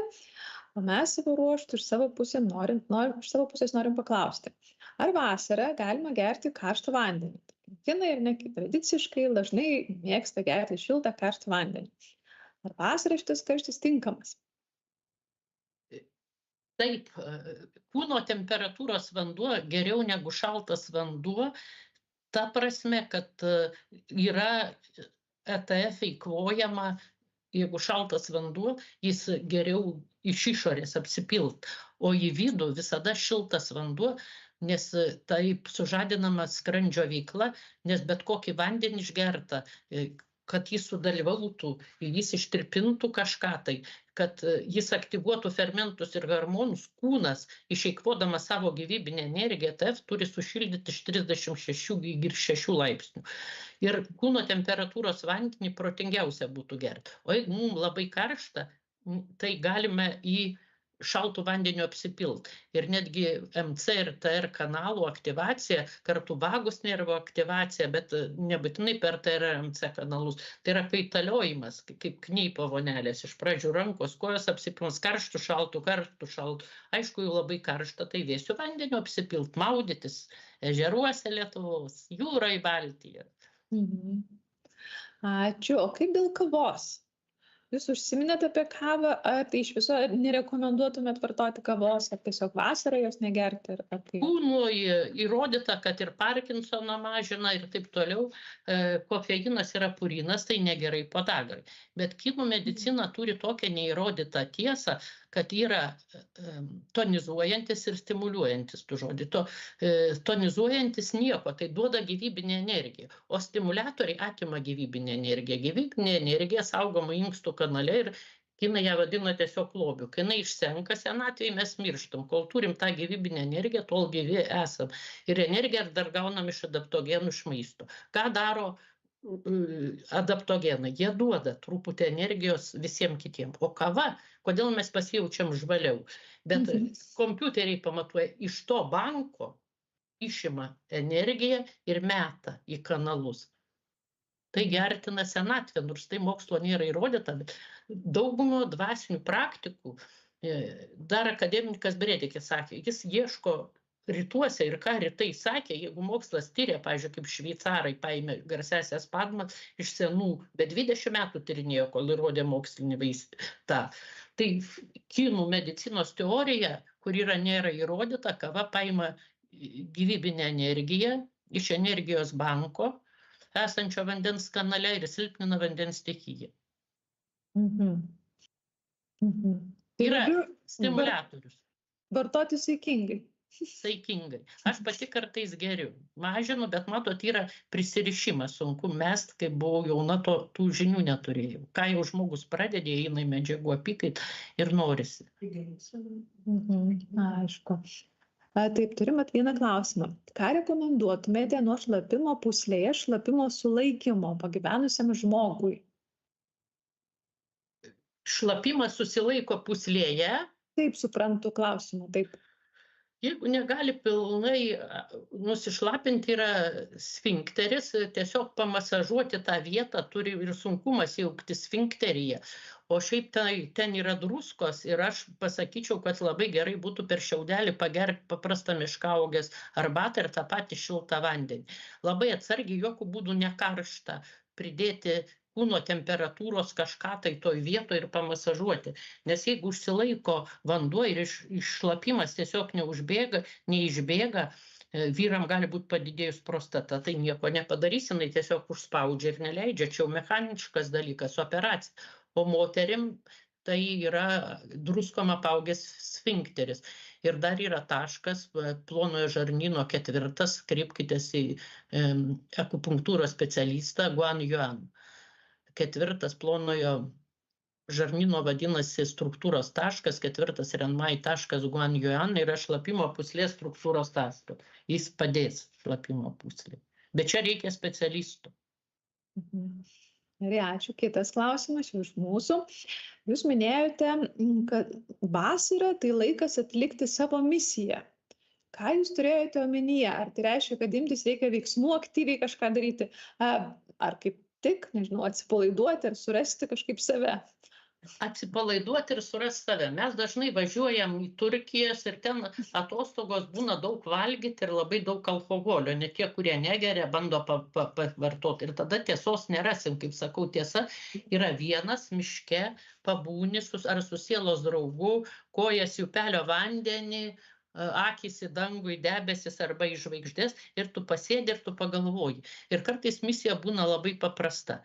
o mes savo ruoštų iš savo pusės norim paklausti. Ar vasarą galima gerti karštą vandenį? Kinai ir ne tradiciškai dažnai mėgsta gerti šiltą karštą vandenį. Ar vasarą šitas karštis tinkamas? Taip, kūno temperatūros vanduo geriau negu šaltas vanduo, ta prasme, kad yra ETF įkvojama, jeigu šaltas vanduo, jis geriau iš išorės apsipilt, o į vidų visada šiltas vanduo, nes taip sužadinama skrandžio veikla, nes bet kokį vandenį išgertą, kad jis sudalyvautų, jis ištirpintų kažką tai, kad jis aktyvuotų fermentus ir hormonus, kūnas, išeikvodamas savo gyvybinę energiją, ETF turi sušildyti iš 36 iki 6 laipsnių. Ir kūno temperatūros vandenį protingiausia būtų gerti. O jeigu mums labai karšta, tai galime į šaltų vandeniu apsipilt. Ir netgi MC ir TR kanalų aktyvacija, kartu vagus nervo aktyvacija, bet nebūtinai per TR ir MC kanalus. Tai yra kaitaliojimas, kaip knypo vonelės. Iš pradžių rankos, kojos apsipilt, karštų, šaltų, karštų, šaltų. Aišku, jau labai karšta, tai vėsiu vandeniu apsipilt, maudytis ežeruose Lietuvos, jūroje Baltijoje. Ačiū. O kaip dėl kavos? Jūs užsiminėte apie kavą, ar tai iš viso nerekomenduotumėt vartoti kavos, ar tiesiog vasarą jos negerti? Kūnui įrodyta, kad ir Parkinsoną mažina ir taip toliau. Kofeinas yra purinas, tai negerai podagrai. Bet kinų medicina turi tokią neįrodytą tiesą, kad yra tonizuojantis ir stimuliuojantis, tu žodį. Tonizuojantis nieko, tai duoda gyvybinę energiją, o stimuliatoriai atima gyvybinę energiją. Gyvybinė energija saugoma inkstų kanale ir kinai ją vadina tiesiog lobiu. Kai jinai išsenka senatvėje, mes mirštam. Kol turim tą gyvybinę energiją, tol gyvi esam. Ir energiją dar gaunam iš adaptogenų, iš maisto. Ką daro adaptogenai? Jie duoda truputį energijos visiems kitiems. O kava, kodėl mes pasijaučiam žvaliau? Bet kompiuteriai pamatuoja, iš to banko išima energiją ir meta į kanalus. Tai gertina senatvę, nors tai mokslo nėra įrodyta, bet daugumo dvasinių praktikų, dar akademikas Bredikis sakė, jis ieško rytuose ir ką rytai sakė, jeigu mokslas tyria, pavyzdžiui, kaip šveicarai paėmė garsiąsias padmas iš senų, bet 20 metų tyrinėjo, kol įrodė mokslinį vaistą. Tai kinų medicinos teorija, kur nėra įrodyta, kava paima gyvybinę energiją iš energijos banko, esančio vandens kanale ir silpnina vandens stichiją. Yra stimuliatorius. Vartoti saikingai. Saikingai. Aš pati kartais geriu. Mažinu, bet matot, yra prisirišimas. Sunku mest, kai buvau jauna, tų žinių neturėjau. Ką jau žmogus pradedė, eina į medžiagų apykait ir norisi. Aišku. Taip, turim vieną klausimą. Ką rekomenduotumėte nuo šlapimo pūslėje, šlapimo sulaikymo pagyvenusiam žmogui? Šlapimas susilaiko pūslėje. Taip, suprantu klausimą, taip. Jeigu negali pilnai nusišlapinti, yra sfinkteris, tiesiog pamasažuoti tą vietą, turi ir sunkumas jaukti sfinkteryje. O šiaip ten yra druskos ir aš pasakyčiau, kad labai gerai būtų per šiaudelį pagerti paprastą miškaugės arbatą ir tą patį šiltą vandenį. Labai atsargiai, jokių būdų ne karštą, pridėti kūno temperatūros kažką tai toj vietoje ir pamasažuoti. Nes jeigu užsilaiko vanduo ir iššlapimas tiesiog neišbėga, vyram gali būti padidėjus prostata, tai nieko nepadarysi, jinai tiesiog užspaudžia ir neleidžia. Čia jau mechaniškas dalykas, operacija. O moterim tai yra druskom apaugęs sfinkteris. Ir dar yra taškas, plonojo žarnyno 4, kreipkitės į akupunktūros specialistą Guan Yuan. 4 plonojo žarnyno vadinasi struktūros taškas, 4 Renmai taškas Guan Yuan yra šlapimo pūslės struktūros taškas. Jis padės šlapimo pūslė. Bet čia reikia specialistų. Gerai, ačiū. Kitas klausimas iš mūsų. Jūs minėjote, kad vasara tai laikas atlikti savo misiją. Ką jūs turėjote omenyje? Ar tai reiškia, kad imtis reikia veiksmų, aktyviai kažką daryti? Ar kaip tik, nežinau, atsipalaiduoti ar surasti kažkaip save? Atsipalaiduoti ir surasti save. Mes dažnai važiuojam į Turkijas ir ten atostogos būna daug valgyti ir labai daug alkoholio. Net tie, kurie negeria, bando pavartoti. Ir tada tiesos nerasim. Kaip sakau, tiesa yra vienas miške, pabūni ar su sielos draugu, kojas į upelio vandenį, akys į dangų, į debesis arba į žvaigždės ir tu pasėdi ir tu pagalvoji. Ir kartais misija būna labai paprasta.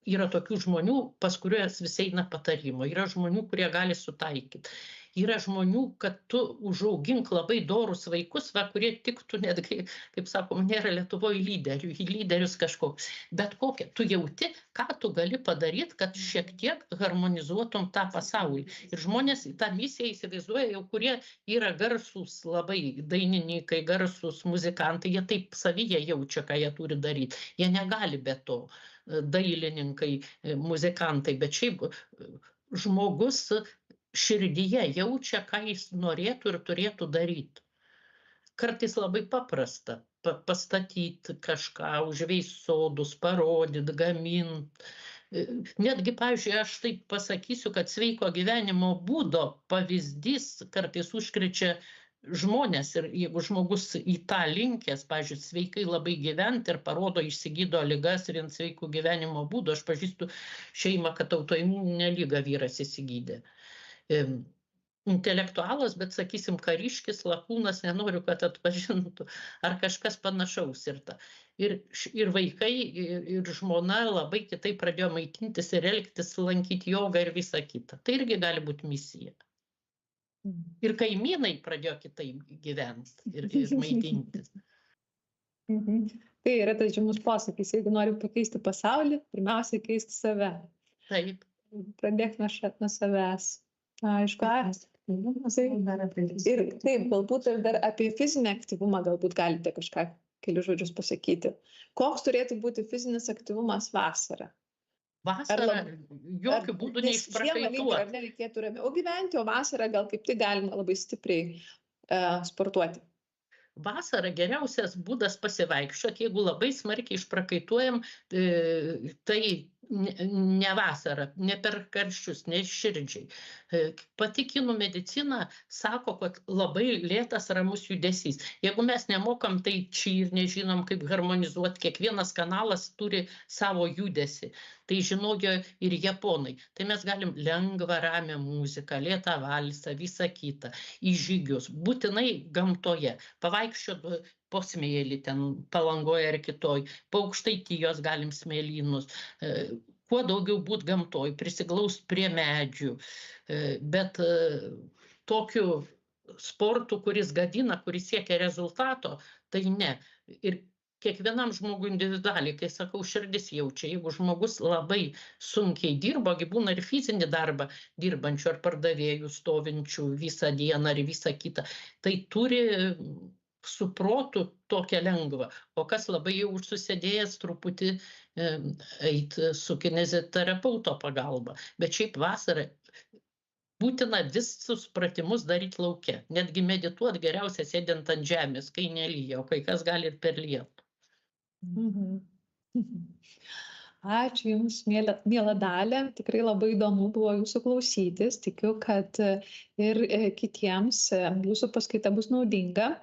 Yra tokių žmonių, pas kuriuos visi eina patarimo. Yra žmonių, kurie gali sutaikyti. Yra žmonių, kad tu užaugink labai dorus vaikus, kurie tiktų netgi, kaip sakom, nėra Lietuvoje lyderių, į lyderius kažkoks. Bet kokia, tu jauti, ką tu gali padaryti, kad šiek tiek harmonizuotum tą pasaulį. Ir žmonės į tą misiją įsivaizduoja jau, kurie yra garsūs labai dainininkai, garsūs muzikantai, jie taip savyje jaučia, ką jie turi daryti. Jie negali be to. Dailininkai, muzikantai, bet šiaip žmogus širdyje jaučia, ką jis norėtų ir turėtų daryti. Kartais labai paprasta pastatyti kažką, užveist sodus, parodyti, gaminti. Netgi, pavyzdžiui, aš taip pasakysiu, kad sveiko gyvenimo būdo pavyzdys kartais užkrečia žmonės ir jeigu žmogus į tą linkęs, pavyzdžiui, sveikai labai gyventi ir parodo išsigydo ligas ir ant sveikų gyvenimo būdo, aš pažįstu šeimą, kad autoimuninę ligą vyras įsigydė. Intelektualas, bet, sakysim, kariškis, lakūnas, nenoriu, kad atpažintų, ar kažkas panašaus ir ta. Ir vaikai, ir žmona labai kitaip pradėjo maitintis ir elgtis, lankyti jogą ir visą kitą. Tai irgi gali būti misija. Ir kaimynai pradėjo kitaip gyventi ir maitintis. Tai yra tas žymus posakis, jeigu nori pakeisti pasaulį, pirmiausia keisti save. Taip. Pradėk nuo savęs. Aišku, ir taip, galbūt ir dar apie fizinį aktyvumą galbūt galite kažką, kelius žodžius pasakyti. Koks turėtų būti fizinis aktyvumas vasarą? Vasarą jokių būdų neišprakaituoti. Ar nereikėtų ramiau gyventi, o vasarą gal kaip tik galima labai stipriai sportuoti. Vasarą geriausias būdas pasivaikščioti, jeigu labai smarkiai išprakaituojam, tai ne vasarą, ne per karščius, ne širdžiai. Pati kinų medicina sako, kad labai lėtas ramus judesys. Jeigu mes nemokam tai čia ir nežinom, kaip harmonizuoti, kiekvienas kanalas turi savo judesį. Tai žinojo ir japonai. Tai mes galim lengvą, ramią muziką, lėtą valsą, visą kitą, į žygius, būtinai gamtoje. Pavaikščioti po smėlį ten Palangoje ar kitoj, po Aukštaitijos galim smėlynus, kuo daugiau būt gamtoj, prisiglaust prie medžių, bet tokiu sportu, kuris gadina, kuris siekia rezultato, tai ne. Ir kiekvienam žmogui individualiai, kai sakau, širdis jaučia. Jeigu žmogus labai sunkiai dirba, gi būna ir fizinį darbą dirbančių ar pardavėjų stovinčių visą dieną ar visą kitą, tai turi su protu tokia lengva. O kas labai jau užsisėdėjęs truputį eit su kineziterapeuto pagalba. Bet šiaip vasarą būtina visus pratimus daryti lauke. Netgi medituoti geriausia sėdint ant žemės, kai nelyja, o kai kas gali ir per lietų. Ačiū Jums, miela Dalia. Tikrai labai įdomu buvo Jūsų klausytis. Tikiu, kad ir kitiems Jūsų paskaita bus naudinga.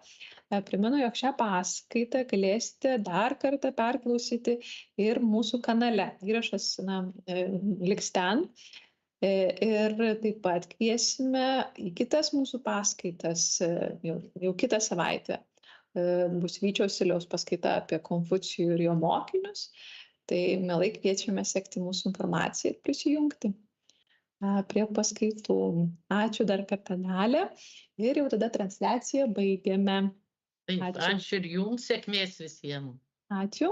Primenu, jog šią paskaitą galėsite dar kartą perklausyti ir mūsų kanale. Įrašas liks ten. Ir taip pat kviesime į kitas mūsų paskaitas jau kitą savaitę. Bus Vyčio Siliaus paskaita apie Konfucijų ir jo mokinius. Tai mielai kviečiame sekti mūsų informaciją ir prisijungti prie paskaitų. Ačiū dar kartą, Dalia. Ir jau tada transliaciją baigiame. Taip, ačiū ir Jums, sėkmės visiems. Ačiū.